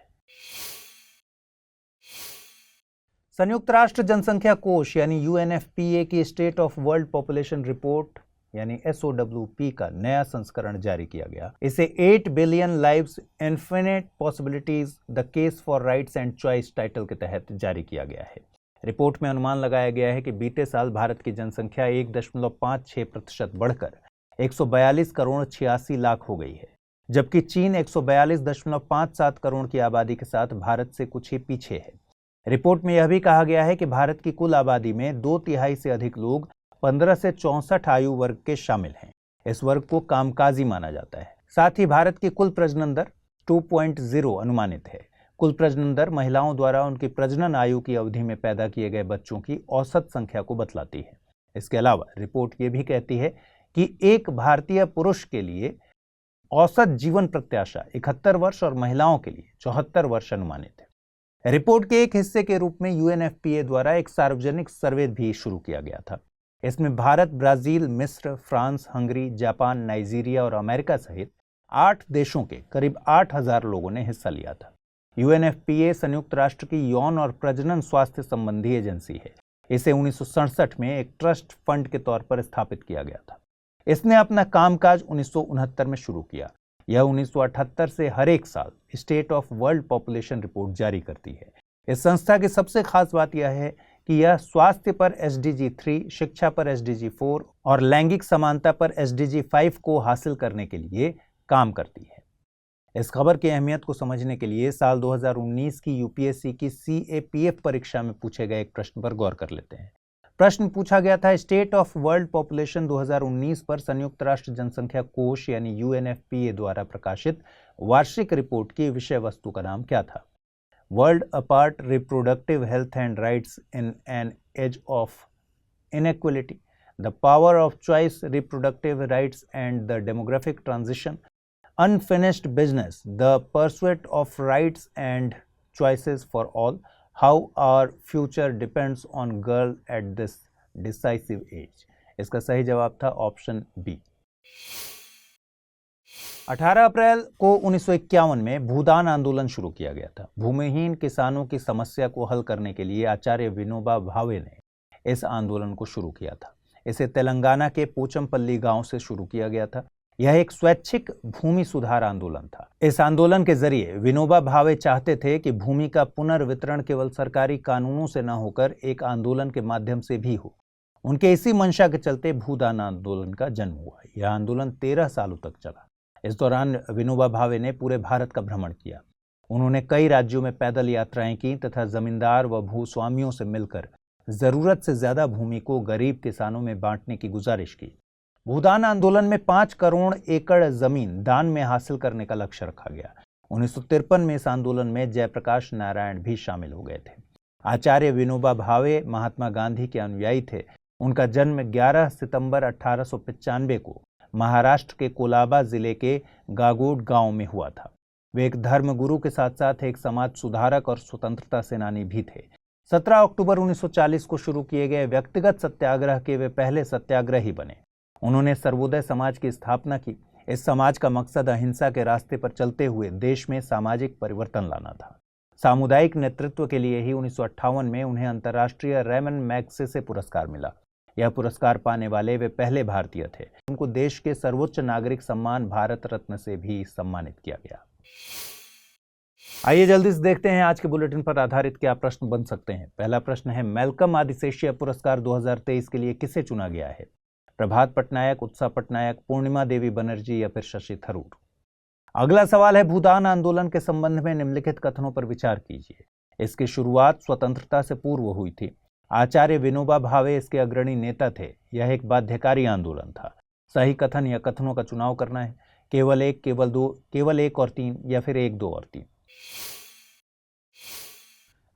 संयुक्त राष्ट्र जनसंख्या कोष यानी UNFPA की state of world population report यानी SOWP का नया संस्करण जारी किया गया। इसे 8 billion lives infinite possibilities the case for rights and choice title के तहत जारी किया गया है। रिपोर्ट में अनुमान लगाया गया है कि बीते साल भारत की जनसंख्या 1.56% बढ़कर 142 करोड़ 86 लाख हो गई है, जबकि चीन 142.57 करोड़ की आबादी के साथ भारत से कुछ ही पीछे है। रिपोर्ट में यह भी कहा गया है कि भारत की कुल आबादी में 2/3 से अधिक लोग 15 से 64 आयु वर्ग के शामिल हैं। इस वर्ग को कामकाजी माना जाता है। साथ ही भारत की कुल प्रजनन दर 2.0 अनुमानित है। कुल प्रजनन दर महिलाओं द्वारा उनकी प्रजनन आयु की अवधि में पैदा किए गए बच्चों की औसत संख्या को बतलाती है। इसके अलावा रिपोर्ट ये भी कहती है कि एक भारतीय पुरुष के लिए औसत जीवन प्रत्याशा 71 वर्ष और महिलाओं के लिए 74 वर्ष अनुमानित है। रिपोर्ट के एक हिस्से के रूप में UNFPA द्वारा एक सार्वजनिक सर्वे भी शुरू किया गया था। इसमें भारत, ब्राजील, मिस्र, फ्रांस, हंगरी, जापान, नाइजीरिया और अमेरिका सहित 8 देशों के करीब 8000 लोगों ने हिस्सा लिया था। UNFPA संयुक्त राष्ट्र की यौन और प्रजनन स्वास्थ्य संबंधी एजेंसी है। इसे 1967 में एक ट्रस्ट फंड के तौर पर स्थापित किया गया था। इसने अपना कामकाज 1969 में शुरू किया। यह 1978 से हर एक साल state of world population report जारी करती है। इस संस्था की सबसे खास बात यह है कि यह स्वास्थ्य पर SDG 3, शिक्षा पर SDG 4 और लैंगिक समानता पर SDG 5 को हासिल करने के लिए काम करती है। इस खबर की अहमियत को समझने के लिए साल 2019 की UPSC की CAPF परीक्षा में पूछे गए एक प्रश्न पर गौर कर लेते हैं। प्रश्न पूछा गया था, स्टेट ऑफ वर्ल्ड पॉपुलेशन 2019 पर संयुक्त राष्ट्र जनसंख्या कोष यानी UNFPA द्वारा प्रकाशित वार्षिक रिपोर्ट की विषय वस्तु का नाम क्या था? World apart, reproductive health and rights in an age of inequality, the power of choice, reproductive rights and the demographic transition, unfinished business, the pursuit of rights and choices for all, how our future depends on girl at this decisive age. इसका सही जवाब था ऑप्शन बी। 18 अप्रैल को 1951 में भूदान आंदोलन शुरू किया गया था। भूमिहीन किसानों की समस्या को हल करने के लिए आचार्य विनोबा भावे ने इस आंदोलन को शुरू किया था। इसे तेलंगाना के पोचमपल्ली गांव से शुरू किया गया था। यह एक स्वैच्छिक भूमि सुधार आंदोलन था। इस आंदोलन के जरिए विनोबा भावे चाहते थे कि भूमि का पुनर्वितरण केवल सरकारी कानूनों से न होकर एक आंदोलन के माध्यम से भी हो। उनके इसी मंशा के चलते भूदान आंदोलन का जन्म हुआ। यह आंदोलन 13 सालों तक चला। इस दौरान विनोबा भावे ने पूरे भारत का भ्रमण किया। उन्होंने कई राज्यों में पैदल यात्राएं की तथा जमींदार व भूस्वामियों से मिलकर जरूरत से ज्यादा भूमि को गरीब किसानों में बांटने की गुजारिश की। भूदान आंदोलन में 5 करोड़ एकड़ जमीन दान में हासिल करने का लक्ष्य रखा गया। 1953 में इस आंदोलन में जयप्रकाश नारायण भी शामिल हो गए थे। आचार्य विनोबा भावे महात्मा गांधी के अनुयायी थे। उनका जन्म 11 सितंबर 1895 को महाराष्ट्र के कोलाबा जिले के गागोड गांव में हुआ था। वे एक धर्मगुरु के साथ साथ एक समाज सुधारक और स्वतंत्रता सेनानी भी थे। 17 अक्टूबर 1940 को शुरू किए गए व्यक्तिगत सत्याग्रह के वे पहले सत्याग्रही बने। उन्होंने सर्वोदय समाज की स्थापना की। इस समाज का मकसद अहिंसा के रास्ते पर चलते हुए देश में सामाजिक परिवर्तन लाना था। सामुदायिक नेतृत्व के लिए ही 1958 में उन्हें अंतर्राष्ट्रीय रेमन मैग्सेसे पुरस्कार मिला। यह पुरस्कार पाने वाले वे पहले भारतीय थे। उनको देश के सर्वोच्च नागरिक सम्मान भारत रत्न से भी सम्मानित किया गया। आइए जल्दी से देखते हैं आज के बुलेटिन पर आधारित क्या प्रश्न बन सकते हैं। पहला प्रश्न है, मैल्कम आदिशेषिया पुरस्कार 2023 के लिए किसे चुना गया है? प्रभात पटनायक, उत्साह पटनायक, पूर्णिमा देवी बनर्जी या फिर शशि थरूर? अगला सवाल है, भूदान आंदोलन के संबंध में निम्नलिखित कथनों पर विचार कीजिए। इसकी शुरुआत स्वतंत्रता से पूर्व हुई थी। आचार्य विनोबा भावे इसके अग्रणी नेता थे। यह एक बाध्यकारी आंदोलन था। सही कथन या कथनों का चुनाव करना है। केवल एक, केवल दो, केवल एक और तीन या फिर एक, दो और तीन।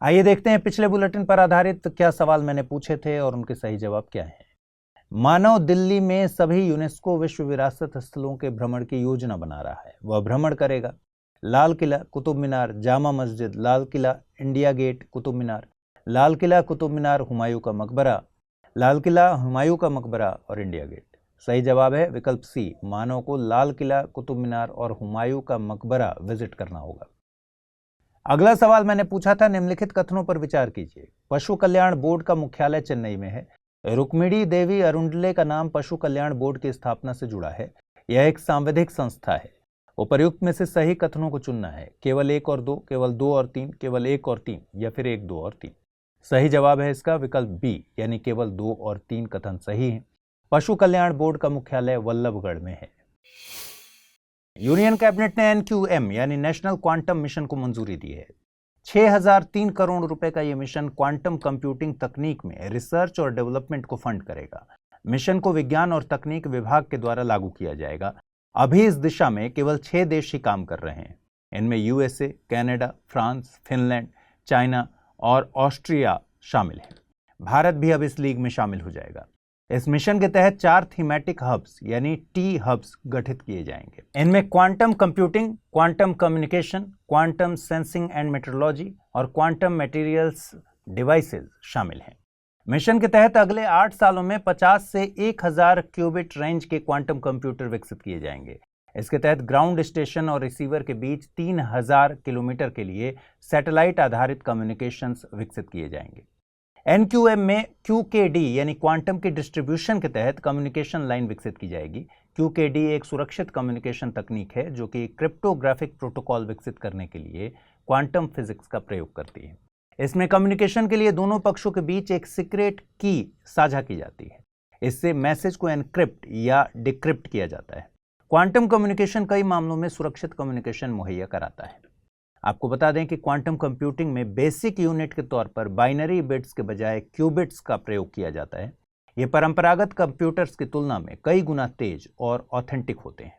आइए देखते हैं पिछले बुलेटिन पर आधारित क्या सवाल मैंने पूछे थे और उनके सही जवाब क्या हैं। मानव दिल्ली में सभी यूनेस्को विश्व विरासत स्थलों के भ्रमण की योजना बना रहा है। वह भ्रमण करेगा लाल किला, कुतुब मीनार, जामा मस्जिद, लाल किला, इंडिया गेट, कुतुब मीनार, लाल किला, कुतुब मीनार, हुमायूं का मकबरा, लाल किला, हुमायूं का मकबरा और इंडिया गेट। सही जवाब है विकल्प सी, मानव को लाल किला, कुतुब मीनार और हुमायूं का मकबरा विजिट करना होगा। अगला सवाल मैंने पूछा था, निम्नलिखित कथनों पर विचार कीजिए। पशु कल्याण बोर्ड का मुख्यालय चेन्नई में है। रुक्मिणी देवी अरुंडले का नाम पशु कल्याण बोर्ड की स्थापना से जुड़ा है। यह एक सांविधिक संस्था है। उपर्युक्त में से सही कथनों को चुनना है। केवल एक और दो, केवल दो और तीन, केवल एक और तीन या फिर एक, दो और तीन। सही जवाब है इसका विकल्प बी, यानी केवल दो और तीन कथन सही है। पशु कल्याण बोर्ड का मुख्यालय वल्लभगढ़ में है। यूनियन कैबिनेट ने एनक्यूएम यानी नेशनल क्वांटम मिशन को मंजूरी दी है। 6003 करोड़ रुपए का यह मिशन क्वांटम कंप्यूटिंग तकनीक में रिसर्च और डेवलपमेंट को फंड करेगा। मिशन को विज्ञान और तकनीक विभाग के द्वारा लागू किया जाएगा। अभी इस दिशा में केवल 6 देश ही काम कर रहे हैं। इनमें USA, Canada, France, Finland, China और ऑस्ट्रिया शामिल हैं। भारत भी अब इस लीग में शामिल हो जाएगा। इस मिशन के तहत 4 थीमेटिक हब्स यानी टी हब्स गठित किए जाएंगे। इनमें quantum computing, quantum communication, quantum sensing and metrology और क्वांटम मटेरियल्स डिवाइसेस शामिल हैं। मिशन के तहत अगले 8 सालों में 50 से 1000 क्यूबिट रेंज के क्वांटम कंप्यूटर विकसित किए जाएंगे। इसके तहत ग्राउंड स्टेशन और रिसीवर के बीच 3000 किलोमीटर के लिए सैटेलाइट आधारित कम्युनिकेशंस विकसित किए जाएंगे। एनक्यूएम में QKD यानी क्वांटम के डिस्ट्रीब्यूशन के तहत कम्युनिकेशन लाइन विकसित की जाएगी। QKD एक सुरक्षित कम्युनिकेशन तकनीक है जो कि क्रिप्टोग्राफिक प्रोटोकॉल विकसित करने के लिए क्वांटम फिजिक्स का प्रयोग करती है। इसमें कम्युनिकेशन के लिए दोनों पक्षों के बीच एक सीक्रेट की साझा की जाती है। इससे मैसेज को एनक्रिप्ट या डिक्रिप्ट किया जाता है। क्वांटम कम्युनिकेशन कई मामलों में सुरक्षित कम्युनिकेशन मुहैया कराता है। आपको बता दें कि क्वांटम कंप्यूटिंग में बेसिक यूनिट के तौर पर बाइनरी बिट्स के बजाय क्यूबिट्स का प्रयोग किया जाता है। ये परंपरागत कंप्यूटर्स की तुलना में कई गुना तेज और ऑथेंटिक होते हैं।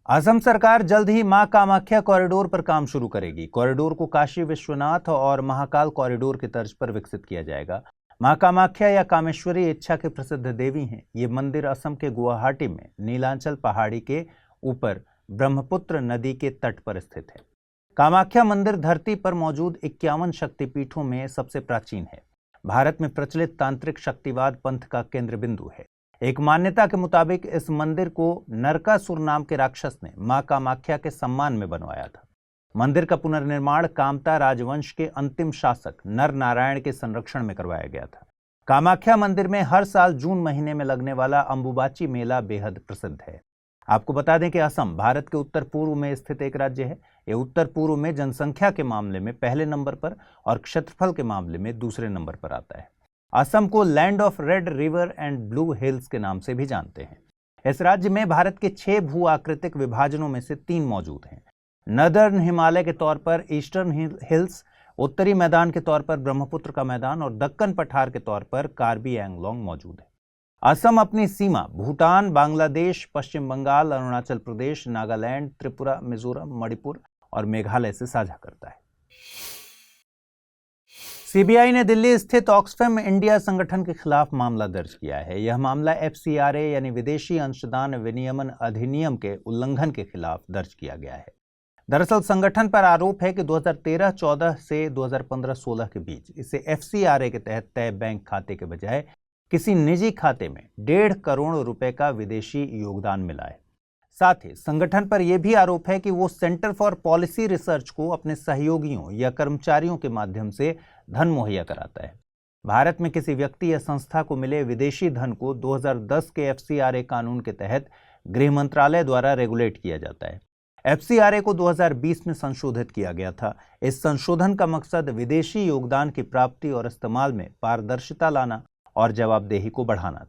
असम सरकार जल्द ही मां कामाख्या कॉरिडोर पर काम शुरू करेगी। कॉरिडोर को काशी विश्वनाथ और महाकाल कॉरिडोर की तर्ज पर विकसित किया जाएगा। मां कामाख्या या कामेश्वरी इच्छा के प्रसिद्ध देवी हैं। ये मंदिर असम के गुवाहाटी में नीलांचल पहाड़ी के ऊपर ब्रह्मपुत्र नदी के तट पर स्थित है। कामाख्या मंदिर धरती पर मौजूद 51 शक्तिपीठों में सबसे प्राचीन है। भारत में प्रचलित तांत्रिक शक्तिवाद पंथ का केंद्र बिंदु है। एक मान्यता के मुताबिक इस मंदिर को नरकासुर नाम के राक्षस ने मां कामाख्या के सम्मान में बनवाया था। मंदिर का पुनर्निर्माण कामता राजवंश के अंतिम शासक नर नारायण के संरक्षण में करवाया गया था। कामाख्या मंदिर में हर साल जून महीने में लगने वाला अंबुबाची मेला बेहद प्रसिद्ध है। आपको बता दें कि असम भारत के उत्तर पूर्व में स्थित एक राज्य है। यह उत्तर पूर्व में जनसंख्या के मामले में पहले नंबर पर और क्षेत्रफल के मामले में दूसरे नंबर पर आता है। असम को land of red river and blue hills के नाम से भी जानते हैं। इस राज्य में भारत के 6 भू आकृतिक विभाजनों में से 3 मौजूद हैं। नदर्न हिमालय के तौर पर ईस्टर्न हिल्स, उत्तरी मैदान के तौर पर ब्रह्मपुत्र का मैदान और दक्कन पठार के तौर पर कार्बी एंगलोंग मौजूद है। असम अपनी सीमा भूटान, बांग्लादेश, पश्चिम बंगाल, अरुणाचल प्रदेश, नागालैंड, त्रिपुरा, मिजोरम, मणिपुर और मेघालय से साझा करता है। सीबीआई ने दिल्ली स्थित ऑक्सफैम इंडिया संगठन के खिलाफ मामला दर्ज किया है। यह मामला FCRA यानी विदेशी अंशदान विनियमन अधिनियम के उल्लंघन के खिलाफ दर्ज किया गया है। दरअसल संगठन पर आरोप है कि 2013-14 से 2015-16 के बीच इसे FCRA के तहत तय बैंक खाते के बजाय किसी निजी खाते में 1.5 करोड़ रुपए का विदेशी योगदान मिला है। साथ ही संगठन पर यह भी आरोप है कि वो सेंटर फॉर पॉलिसी रिसर्च को अपने सहयोगियों या कर्मचारियों के माध्यम से धन मुहैया कराता है। भारत में किसी व्यक्ति या संस्था को मिले विदेशी धन को 2010 के FCRA कानून के तहत गृह मंत्रालय द्वारा रेगुलेट किया जाता है। FCRA को 2020 में संशोधित किया गया था। इस संशोधन का मकसद विदेशी योगदान की प्राप्ति और इस्तेमाल में पारदर्शिता लाना और जवाबदेही को बढ़ाना,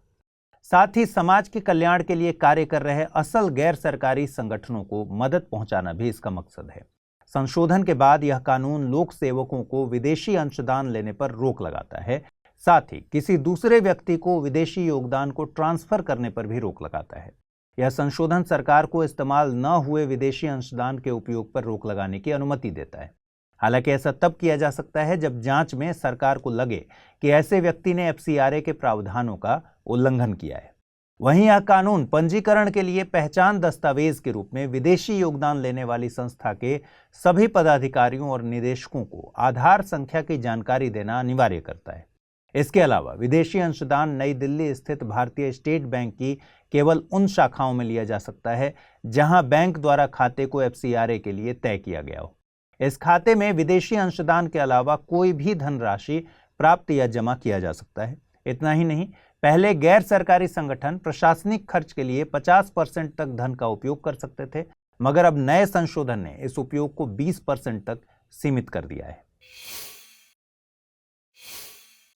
साथ ही समाज के कल्याण के लिए कार्य कर रहे असल गैर सरकारी संगठनों को मदद पहुंचाना भी इसका मकसद है। संशोधन के बाद यह कानून लोक सेवकों को विदेशी अंशदान लेने पर रोक लगाता है। साथ ही किसी दूसरे व्यक्ति को विदेशी योगदान को ट्रांसफर करने पर भी रोक लगाता है। यह संशोधन सरकार को इस्तेमाल न हुए विदेशी अंशदान के उपयोग पर रोक लगाने की अनुमति देता है। हालांकि ऐसा तब किया जा सकता है जब जांच में सरकार को लगे कि ऐसे व्यक्ति ने FCRA के प्रावधानों का उल्लंघन किया है। वहीं यह कानून पंजीकरण के लिए पहचान दस्तावेज के रूप में विदेशी योगदान लेने वाली संस्था के सभी पदाधिकारियों और निदेशकों को आधार संख्या की जानकारी देना अनिवार्य करता है। इसके अलावा विदेशी अंशदान नई दिल्ली स्थित भारतीय स्टेट बैंक की केवल उन शाखाओं में लिया जा सकता है जहां बैंक द्वारा खाते को FCRA के लिए तय किया गया हो। इस खाते में विदेशी अंशदान के अलावा कोई भी धनराशि प्राप्त या जमा किया जा सकता है। इतना ही नहीं, पहले गैर सरकारी संगठन प्रशासनिक खर्च के लिए 50% तक धन का उपयोग कर सकते थे, मगर अब नए संशोधन ने इस उपयोग को 20% तक सीमित कर दिया है।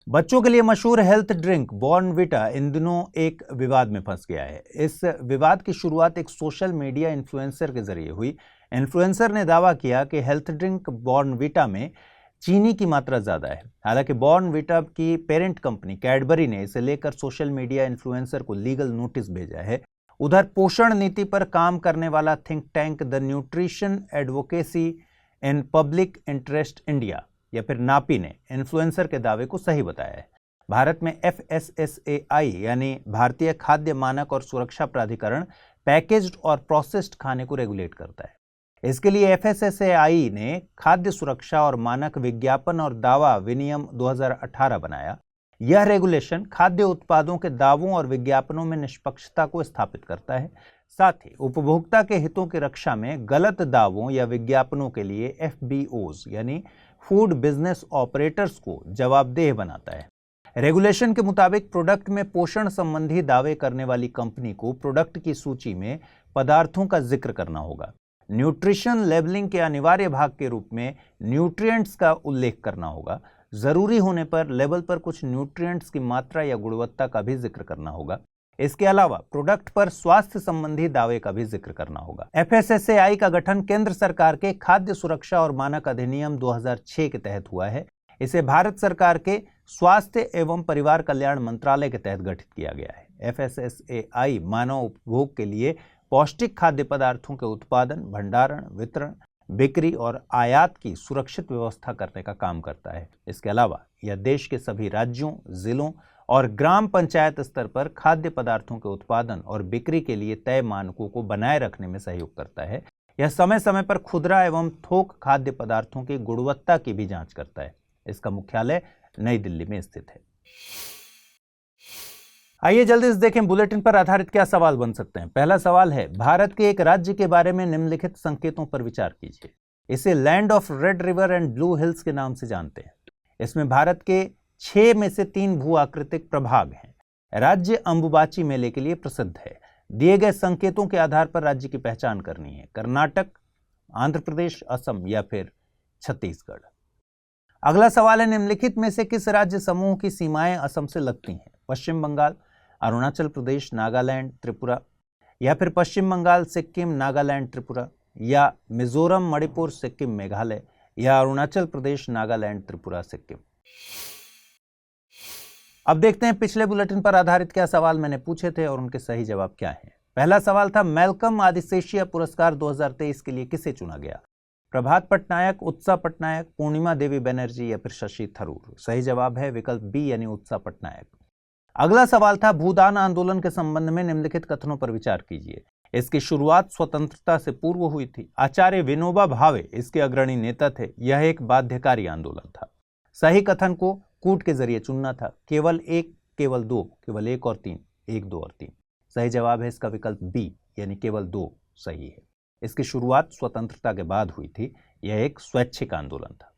बच्चों के लिए मशहूर हेल्थ ड्रिंक बॉर्नविटा इन दिनों एक विवाद में फंस गया है। इस विवाद की शुरुआत एक सोशल मीडिया इन्फ्लुएंसर के जरिए हुई। इन्फ्लुएंसर ने दावा किया कि हेल्थ ड्रिंक बॉर्नविटा में चीनी की मात्रा ज्यादा है। हालांकि बॉर्नविटा की पेरेंट कंपनी कैडबरी ने इसे लेकर सोशल मीडिया इन्फ्लुएंसर को लीगल नोटिस भेजा है। उधर पोषण नीति पर काम करने वाला think tank the nutrition advocacy in public interest India या फिर नापी ने इन्फ्लुएंसर के दावे को सही बताया है। भारत में FSSAI यानी भारतीय खाद्य मानक और सुरक्षा प्राधिकरण पैकेज्ड और प्रोसेस्ड खाने को रेगुलेट करता है। इसके लिए FSSAI ने खाद्य सुरक्षा और मानक विज्ञापन और दावा विनियम 2018 बनाया। यह रेगुलेशन खाद्य उत्पादों के दावों और विज्ञापनों में निष्पक्षता को स्थापित करता है। साथ ही उपभोक्ता के हितों की रक्षा में गलत दावों या विज्ञापनों के लिए FBOs यानी फूड बिजनेस ऑपरेटर्स को जवाबदेह बनाता है। रेगुलेशन के मुताबिक प्रोडक्ट में पोषण संबंधी दावे करने वाली कंपनी को प्रोडक्ट की सूची में पदार्थों का जिक्र करना होगा। न्यूट्रिशन लेबलिंग के अनिवार्य भाग के रूप में न्यूट्रिएंट्स का उल्लेख करना होगा। जरूरी होने पर लेबल पर कुछ न्यूट्रिएंट्स की मात्रा या गुणवत्ता का भी जिक्र करना होगा। इसके अलावा प्रोडक्ट पर स्वास्थ्य संबंधी दावे का भी जिक्र करना होगा। FSSAI का गठन केंद्र सरकार के खाद्य सुरक्षा और मानक अधिनियम 2006 के तहत हुआ है। इसे भारत सरकार के स्वास्थ्य एवं परिवार कल्याण मंत्रालय के तहत गठित किया गया है। FSSAI मानव उपभोग के लिए पौष्टिक खाद्य पदार्थों के उत्पादन, भंडारण, वितरण, बिक्री और आयात की सुरक्षित व्यवस्था करने का काम करता है। इसके अलावा यह देश के सभी राज्यों, जिलों और ग्राम पंचायत स्तर पर खाद्य पदार्थों के उत्पादन और बिक्री के लिए तय मानकों को बनाए रखने में सहयोग करता है। यह समय समय पर खुदरा एवं थोक खाद्य पदार्थों की गुणवत्ता की भी जांच करता है। इसका मुख्यालय नई दिल्ली में स्थित है। आइए जल्दी से देखें बुलेटिन पर आधारित क्या सवाल बन सकते हैं। पहला सवाल है, भारत के एक राज्य के बारे में निम्नलिखित संकेतों पर विचार कीजिए। इसे land of red river and blue hills के नाम से जानते हैं। इसमें भारत के 6 में से 3 भू आकृतिक प्रभाग हैं। राज्य अंबुबाची मेले के लिए प्रसिद्ध है। दिए गए संकेतों के आधार पर राज्य की पहचान करनी है। कर्नाटक, आंध्र प्रदेश, असम या फिर छत्तीसगढ़। अगला सवाल है, निम्नलिखित में से किस राज्य समूह की सीमाएं असम से लगती हैं? पश्चिम बंगाल, अरुणाचल प्रदेश, नागालैंड, त्रिपुरा या फिर पश्चिम बंगाल, सिक्किम, नागालैंड, त्रिपुरा या मिजोरम, मणिपुर, सिक्किम, मेघालय या अरुणाचल प्रदेश, नागालैंड, त्रिपुरा, सिक्किम। अब देखते हैं पिछले बुलेटिन पर आधारित क्या सवाल मैंने पूछे थे और उनके सही जवाब क्या हैं। पहला सवाल था, मैल्कम आदिशेषिया पुरस्कार 2023 के लिए किसे चुना गया? प्रभात पटनायक, उत्सा पटनायक, पूर्णिमा देवी बनर्जी या फिर शशि थरूर। सही जवाब है विकल्प बी यानी उत्सा पटनायक। अगला सवाल था, भूदान आंदोलन के संबंध में निम्नलिखित कथनों पर विचार कीजिए। इसकी शुरुआत स्वतंत्रता से पूर्व हुई थी। आचार्य विनोबा भावे इसके अग्रणी नेता थे। यह एक बाध्यकारी आंदोलन था। सही कथन को कूट के जरिए चुनना था। केवल एक केवल 2, केवल 1 और 3, 1, 2 और 3। सही जवाब है इसका विकल्प बी, यानी केवल 2 सही है। इसकी शुरुआत स्वतंत्रता के बाद हुई थी। यह एक स्वैच्छिक आंदोलन था।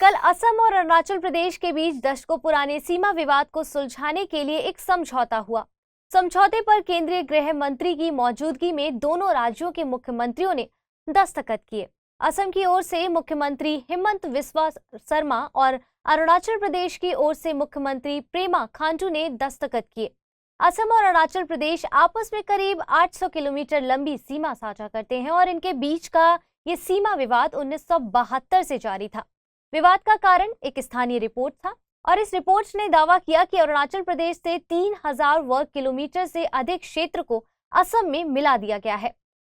कल असम और अरुणाचल प्रदेश के बीच दशकों पुराने सीमा विवाद को सुलझाने के लिए एक समझौता हुआ। समझौते पर केंद्रीय गृह मंत्री की मौजूदगी में दोनों राज्यों के मुख्यमंत्रियों ने दस्तखत किए। असम की ओर से मुख्यमंत्री हिमंत बिस्वा शर्मा और अरुणाचल प्रदेश की ओर से मुख्यमंत्री प्रेमा खांडू ने दस्तखत किए। असम और अरुणाचल प्रदेश आपस में करीब 800 किलोमीटर लंबी सीमा साझा करते हैं और इनके बीच का ये सीमा विवाद 1972 से जारी था। विवाद का कारण एक स्थानीय रिपोर्ट था और इस रिपोर्ट ने दावा किया कि अरुणाचल प्रदेश से 3000 वर्ग किलोमीटर से अधिक क्षेत्र को असम में मिला दिया गया है,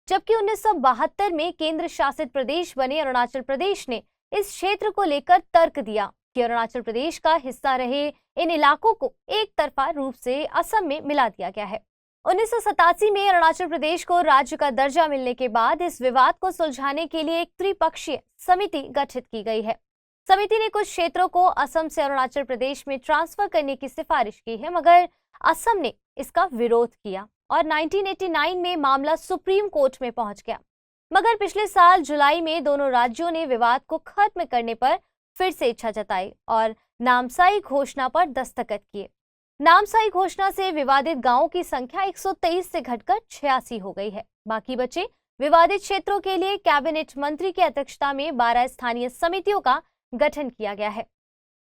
जबकि 1972 में केंद्र शासित प्रदेश बने अरुणाचल प्रदेश ने इस क्षेत्र को लेकर तर्क दिया कि अरुणाचल प्रदेश का हिस्सा रहे इन इलाकों को एक तरफा रूप से असम में मिला दिया गया है। 1987 में अरुणाचल प्रदेश को राज्य का दर्जा मिलने के बाद इस विवाद को सुलझाने के लिए एक त्रिपक्षीय समिति गठित की गई है। समिति ने कुछ क्षेत्रों को असम से अरुणाचल प्रदेश में ट्रांसफर करने की सिफारिश की है, मगर असम ने इसका विरोध किया और 1989 में मामला सुप्रीम कोर्ट में पहुंच गया। मगर पिछले साल जुलाई में दोनों राज्यों ने विवाद को खत्म करने पर फिर से इच्छा जताई और नामसाई घोषणा पर दस्तखत किए। नामसाई घोषणा से विवादित गांवों की संख्या 123 से घटकर 86 हो गई है। बाकी बचे विवादित क्षेत्रों के लिए कैबिनेट मंत्री की अध्यक्षता में 12 स्थानीय समितियों का गठन किया गया है।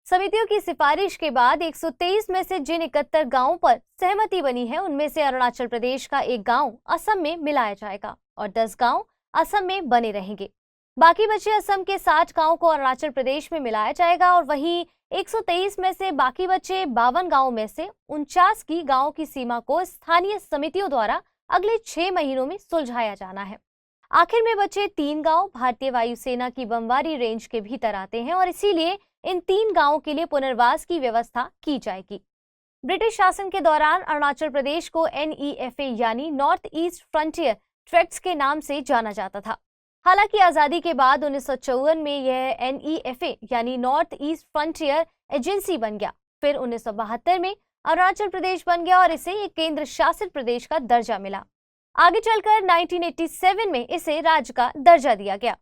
समितियों की सिफारिश के बाद 123 में से जिन 71 गांवों पर सहमति बनी है, उनमें से अरुणाचल प्रदेश का एक गांव असम में मिलाया जाएगा और 10 गांव असम में बने रहेंगे। बाकी बचे असम के 60 गांवों को अरुणाचल प्रदेश में मिलाया जाएगा और वहीं 123 में से बाकी बचे 52 गांवों में से 49 की गांवों की सीमा को स्थानीय समितियों द्वारा अगले 6 महीनों में सुलझाया जाना है। आखिर में बचे 3 गांव भारतीय वायुसेना की बमबारी रेंज के भीतर आते हैं और इसीलिए इन 3 गांवों के लिए पुनर्वास की व्यवस्था की जाएगी। ब्रिटिश शासन के दौरान अरुणाचल प्रदेश को NEFA यानी नॉर्थ ईस्ट फ्रंटियर ट्रैक्ट्स के नाम से जाना जाता था। हालांकि आजादी के बाद 1954 में यह NEFA यानी नॉर्थ ईस्ट फ्रंटियर एजेंसी बन गया। फिर 1972 में अरुणाचल प्रदेश बन गया और इसे एक केंद्र शासित प्रदेश का दर्जा मिला। आगे चलकर 1987 में इसे राज्य का दर्जा दिया गया।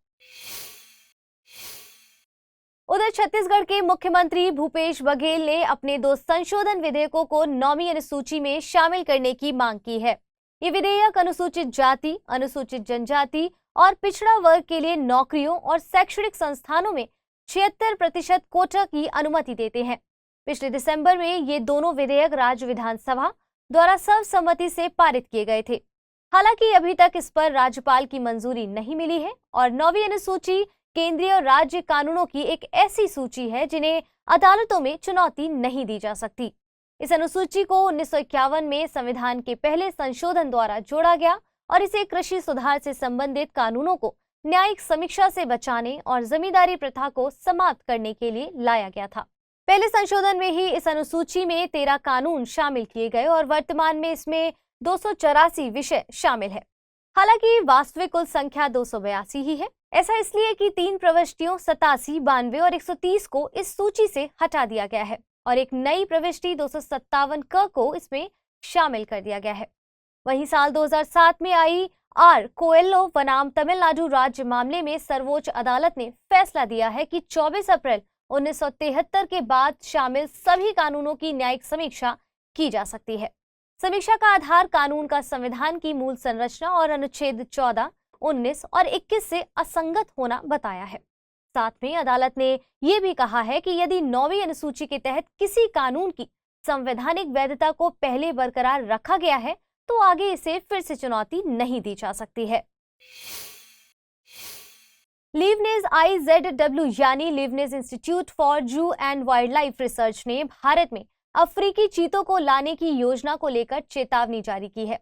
उधर छत्तीसगढ़ के मुख्यमंत्री भूपेश बघेल ने अपने 2 संशोधन विधेयकों को 9वीं अनुसूची में शामिल करने की मांग की है। ये विधेयक अनुसूचित जाति, अनुसूचित जनजाति और पिछड़ा वर्ग के लिए नौकरियों और शैक्षणिक संस्थानों में 76% कोटा की अनुमति देते हैं। पिछले दिसंबर में ये दोनों विधेयक राज्य विधानसभा द्वारा सर्वसम्मति से पारित किए गए थे। हालांकि अभी तक इस पर राज्यपाल की मंजूरी नहीं मिली है और 9वीं अनुसूची केंद्रीय और राज्य कानूनों की एक ऐसी सूची है जिन्हें अदालतों में चुनौती नहीं दी जा सकती। इस अनुसूची को 1951 में संविधान के पहले संशोधन द्वारा जोड़ा गया और इसे कृषि सुधार से संबंधित कानूनों को न्यायिक समीक्षा से बचाने और जमींदारी प्रथा को समाप्त करने के लिए लाया गया था। पहले संशोधन में ही इस अनुसूची में 13 कानून शामिल किए गए और वर्तमान में इसमें 284 विषय शामिल है। हालांकि वास्तविक कुल संख्या 282 ही है। ऐसा इसलिए कि 3 प्रविष्टियों 87, 92 और 130 को इस सूची से हटा दिया गया है और एक नई प्रविष्टि 257 क को इसमें शामिल कर दिया गया है। वहीं साल 2007 में आई आर कोएल्लो बनाम तमिलनाडु राज्य मामले में सर्वोच्च अदालत ने फैसला दिया है कि 24 अप्रैल 1973 के बाद शामिल सभी कानूनों की न्यायिक समीक्षा की जा सकती है। समीक्षा का आधार कानून का संविधान की मूल संरचना और अनुच्छेद 14, 19 और 21 से असंगत होना बताया है। साथ में अदालत ने यह भी कहा है कि यदि 9वीं अनुसूची के तहत किसी कानून की संवैधानिक वैधता को पहले बरकरार रखा गया है तो आगे इसे फिर से चुनौती नहीं दी जा सकती है। लीबनिज IZW यानी लीबनिज इंस्टीट्यूट फॉर जू एंड वाइल्ड लाइफ रिसर्च ने भारत में अफ्रीकी चीतों को लाने की योजना को लेकर चेतावनी जारी की है।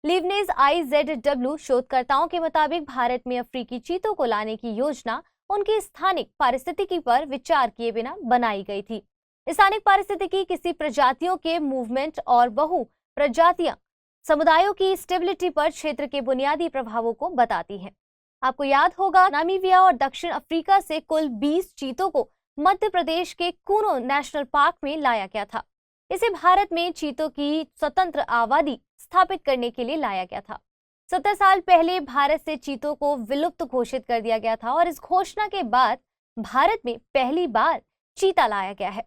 लीबनिज IZW शोधकर्ताओं के मुताबिक भारत में अफ्रीकी चीतों को लाने की योजना उनकी स्थानिक पारिस्थितिकी पर विचार किए बिना बनाई गई थी। स्थानिक पारिस्थितिकी किसी प्रजातियों के मूवमेंट और बहु प्रजातियां समुदायों की स्टेबिलिटी पर क्षेत्र के बुनियादी प्रभावों को बताती हैं। आपको याद होगा, नामीबिया और दक्षिण अफ्रीका से कुल 20 चीतों को मध्य प्रदेश के कूनो नेशनल पार्क में लाया गया था। इसे भारत में चीतों की स्वतंत्र आबादी स्थापित करने के लिए लाया गया था। 70 साल पहले भारत से चीतों को विलुप्त घोषित कर दिया गया था और इस घोषणा के बाद भारत में पहली बार चीता लाया गया है।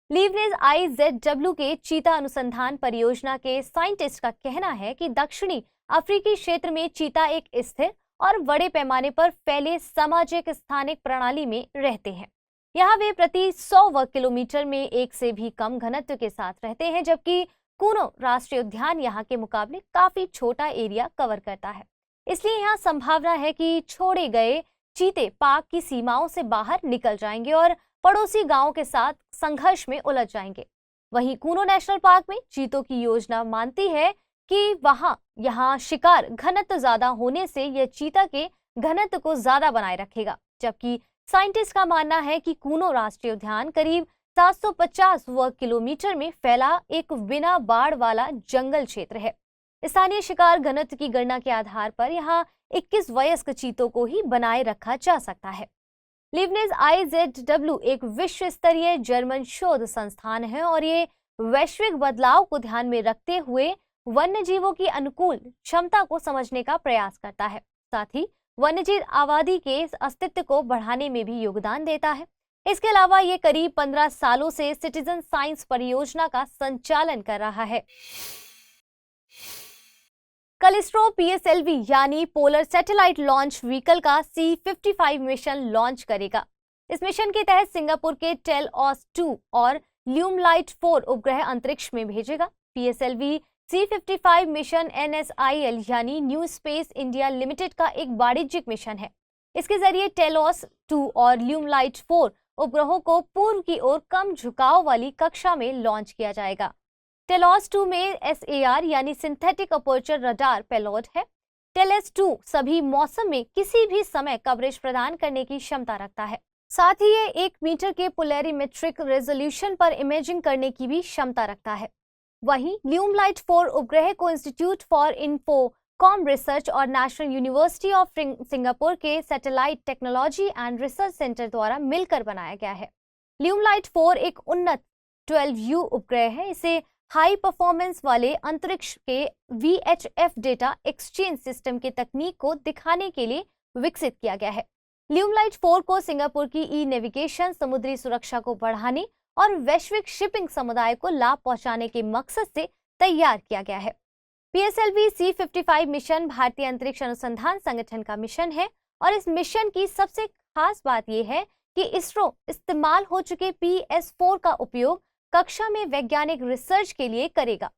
लीवरेज IZW के चीता अनुसंधान परियोजना के साइंटिस्ट का कहना है कि दक्षिणी अफ्रीकी क्षेत्र में चीता एक स्थिर और बड़े पैमाने पर फैले सामाजिक स्थानिक प्रणाली में रहते हैं। यहाँ वे प्रति 100 वर्ग किलोमीटर में एक से भी कम घनत्व के साथ रहते हैं, जबकि कूनो राष्ट्रीय उद्यान यहाँ के मुकाबले काफी छोटा एरिया कवर करता है। इसलिए यहाँ संभावना है कि छोड़े गए चीते पार्क की सीमाओं से बाहर निकल जाएंगे और पड़ोसी गांवों के साथ संघर्ष में उलझ जाएंगे। वहीं कूनो नेशनल पार्क में चीतों की योजना मानती है कि यहाँ शिकार घनत्व ज्यादा होने से यह चीता के घनत्व को ज्यादा बनाए रखेगा, जबकि साइंटिस्ट का मानना है कि कूनो राष्ट्रीय उद्यान करीब 750 वर्ग किलोमीटर में फैला एक बिना बाढ़ वाला जंगल क्षेत्र है। स्थानीय शिकार घनत्व की गणना के आधार पर यहाँ 21 वयस्क चीतों को ही बनाए रखा जा सकता है। लीवरेज IZW एक विश्व स्तरीय जर्मन शोध संस्थान है और ये वैश्विक बदलाव को ध्यान में रखते हुए वन्य जीवों की अनुकूल क्षमता को समझने का प्रयास करता है। साथ ही वन्यजीव आबादी के अस्तित्व को बढ़ाने में भी योगदान देता है। इसके अलावा ये करीब 15 सालों से सिटीजन साइंस परियोजना का संचालन कर रहा है। कैलिस्ट्रो PSLV यानी पोलर सैटेलाइट लॉन्च व्हीकल का C55 मिशन लॉन्च करेगा। इस मिशन के तहत सिंगापुर के टेलओस 2 और ल्यूमलाइट 4 उपग्रह अंतरिक्ष में भेजेगा। PSLV C55 मिशन NSIL यानी न्यू स्पेस इंडिया लिमिटेड का एक वाणिज्यिक मिशन है। इसके जरिए टेलओस 2 और ल्यूमलाइट 4 उपग्रहों को पूर्व की ओर कम झुकाव वाली कक्षा में लॉन्च किया जाएगा। टेलओस 2 में SAR यानी सिंथेटिक अपर्चर रडार पेलोड है। टेलओस 2 सभी मौसम में किसी भी समय कवरेज प्रदान करने की क्षमता रखता है। साथ ही ये 1 मीटर के पोलरीमेट्रिक रेजोल्यूशन पर इमेजिंग करने की भी क्षमता रखता है। वहीं ल्यूमलाइट 4 उपग्रह को इंस्टीट्यूट फॉर इन्फोकॉम रिसर्च और नेशनल यूनिवर्सिटी ऑफ सिंगापुर के satellite technology and research centre द्वारा मिलकर बनाया गया है। ल्यूमलाइट 4 एक उन्नत 12U उपग्रह है। इसे हाई परफॉर्मेंस वाले अंतरिक्ष के VHF डेटा एक्सचेंज सिस्टम के तकनीक को दिखाने के लिए विकसित किया गया है। ल्यूमलाइट 4 को सिंगापुर की नेविगेशन, समुद्री सुरक्षा को बढ़ाने और वैश्विक शिपिंग समुदाय को लाभ पहुंचाने के मकसद से तैयार किया गया है। PSLV C55 मिशन भारतीय अंतरिक्ष अनुसंधान संगठन का मिशन है और इस मिशन की सबसे खास बात यह है कि इसरो इस्तेमाल हो चुके PS4 का उपयोग कक्षा में वैज्ञानिक रिसर्च के लिए करेगा।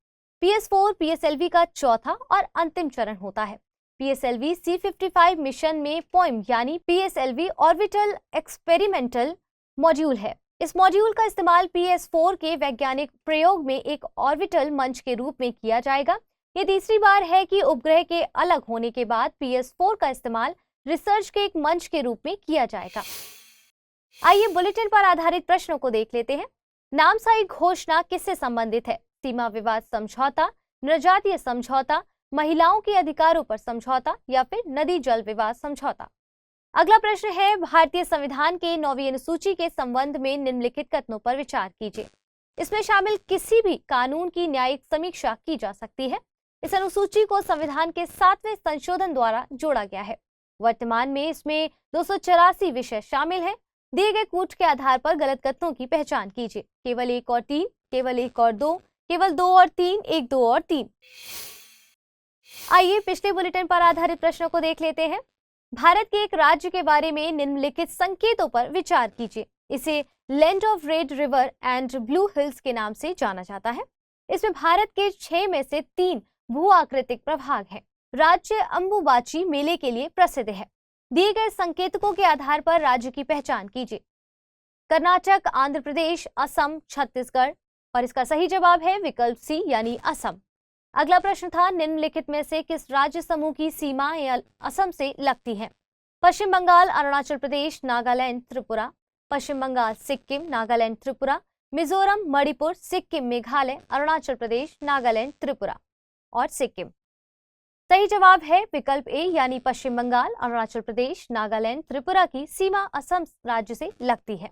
PS4 PSLV का चौथा और अंतिम चरण होता है। PSLV C55 मिशन में POEM यानी PSLV ऑर्बिटल एक्सपेरिमेंटल मॉड्यूल है। इस मॉड्यूल का इस्तेमाल PS4 के वैज्ञानिक प्रयोग में एक ऑर्बिटल मंच के रूप में किया जाएगा। ये तीसरी बार है कि उपग्रह के अलग होने के बाद PS4 का इस्तेमाल रिसर्च के एक मंच के रूप में किया जाएगा। आइए बुलेटिन पर आधारित प्रश्नों को देख लेते हैं। नामसाई घोषणा किससे संबंधित है? सीमा विवाद समझौता, नृजातीय समझौता, महिलाओं के अधिकारों पर समझौता या फिर नदी जल विवाद समझौता? अगला प्रश्न है, भारतीय संविधान के 9वीं अनुसूची के संबंध में निम्नलिखित कथनों पर विचार कीजिए। इसमें शामिल किसी भी कानून की न्यायिक समीक्षा की जा सकती है। इस अनुसूची को संविधान के 7वें संशोधन द्वारा जोड़ा गया है। वर्तमान में इसमें 284 विषय शामिल हैं। दिए गए कूट के आधार पर गलत कथनों की पहचान कीजिए। केवल 1 और 3, केवल 1 और 2, केवल 2 और 3, 1, 2 और 3। आइए पिछले बुलेटिन पर आधारित प्रश्नों को देख लेते हैं। भारत के एक राज्य के बारे में निम्नलिखित संकेतों पर विचार कीजिए। इसे land of red river and blue hills के नाम से जाना जाता है। इसमें भारत के 6 में से 3 भू आकृतिक प्रभाग हैं। राज्य अंबुबाची मेले के लिए प्रसिद्ध है। दिए गए संकेतकों के आधार पर राज्य की पहचान कीजिए। कर्नाटक, आंध्र प्रदेश, असम, छत्तीसगढ़, और इसका सही जवाब है विकल्प सी यानी असम। अगला प्रश्न था, निम्नलिखित में से किस राज्य समूह की सीमाएं असम से लगती हैं? पश्चिम बंगाल, अरुणाचल प्रदेश, नागालैंड, त्रिपुरा। पश्चिम बंगाल, सिक्किम, नागालैंड, त्रिपुरा। मिजोरम, मणिपुर, सिक्किम, मेघालय, अरुणाचल प्रदेश, नागालैंड, त्रिपुरा और सिक्किम। सही जवाब है विकल्प ए यानी पश्चिम बंगाल, अरुणाचल प्रदेश, नागालैंड, त्रिपुरा की सीमा असम राज्य से लगती है।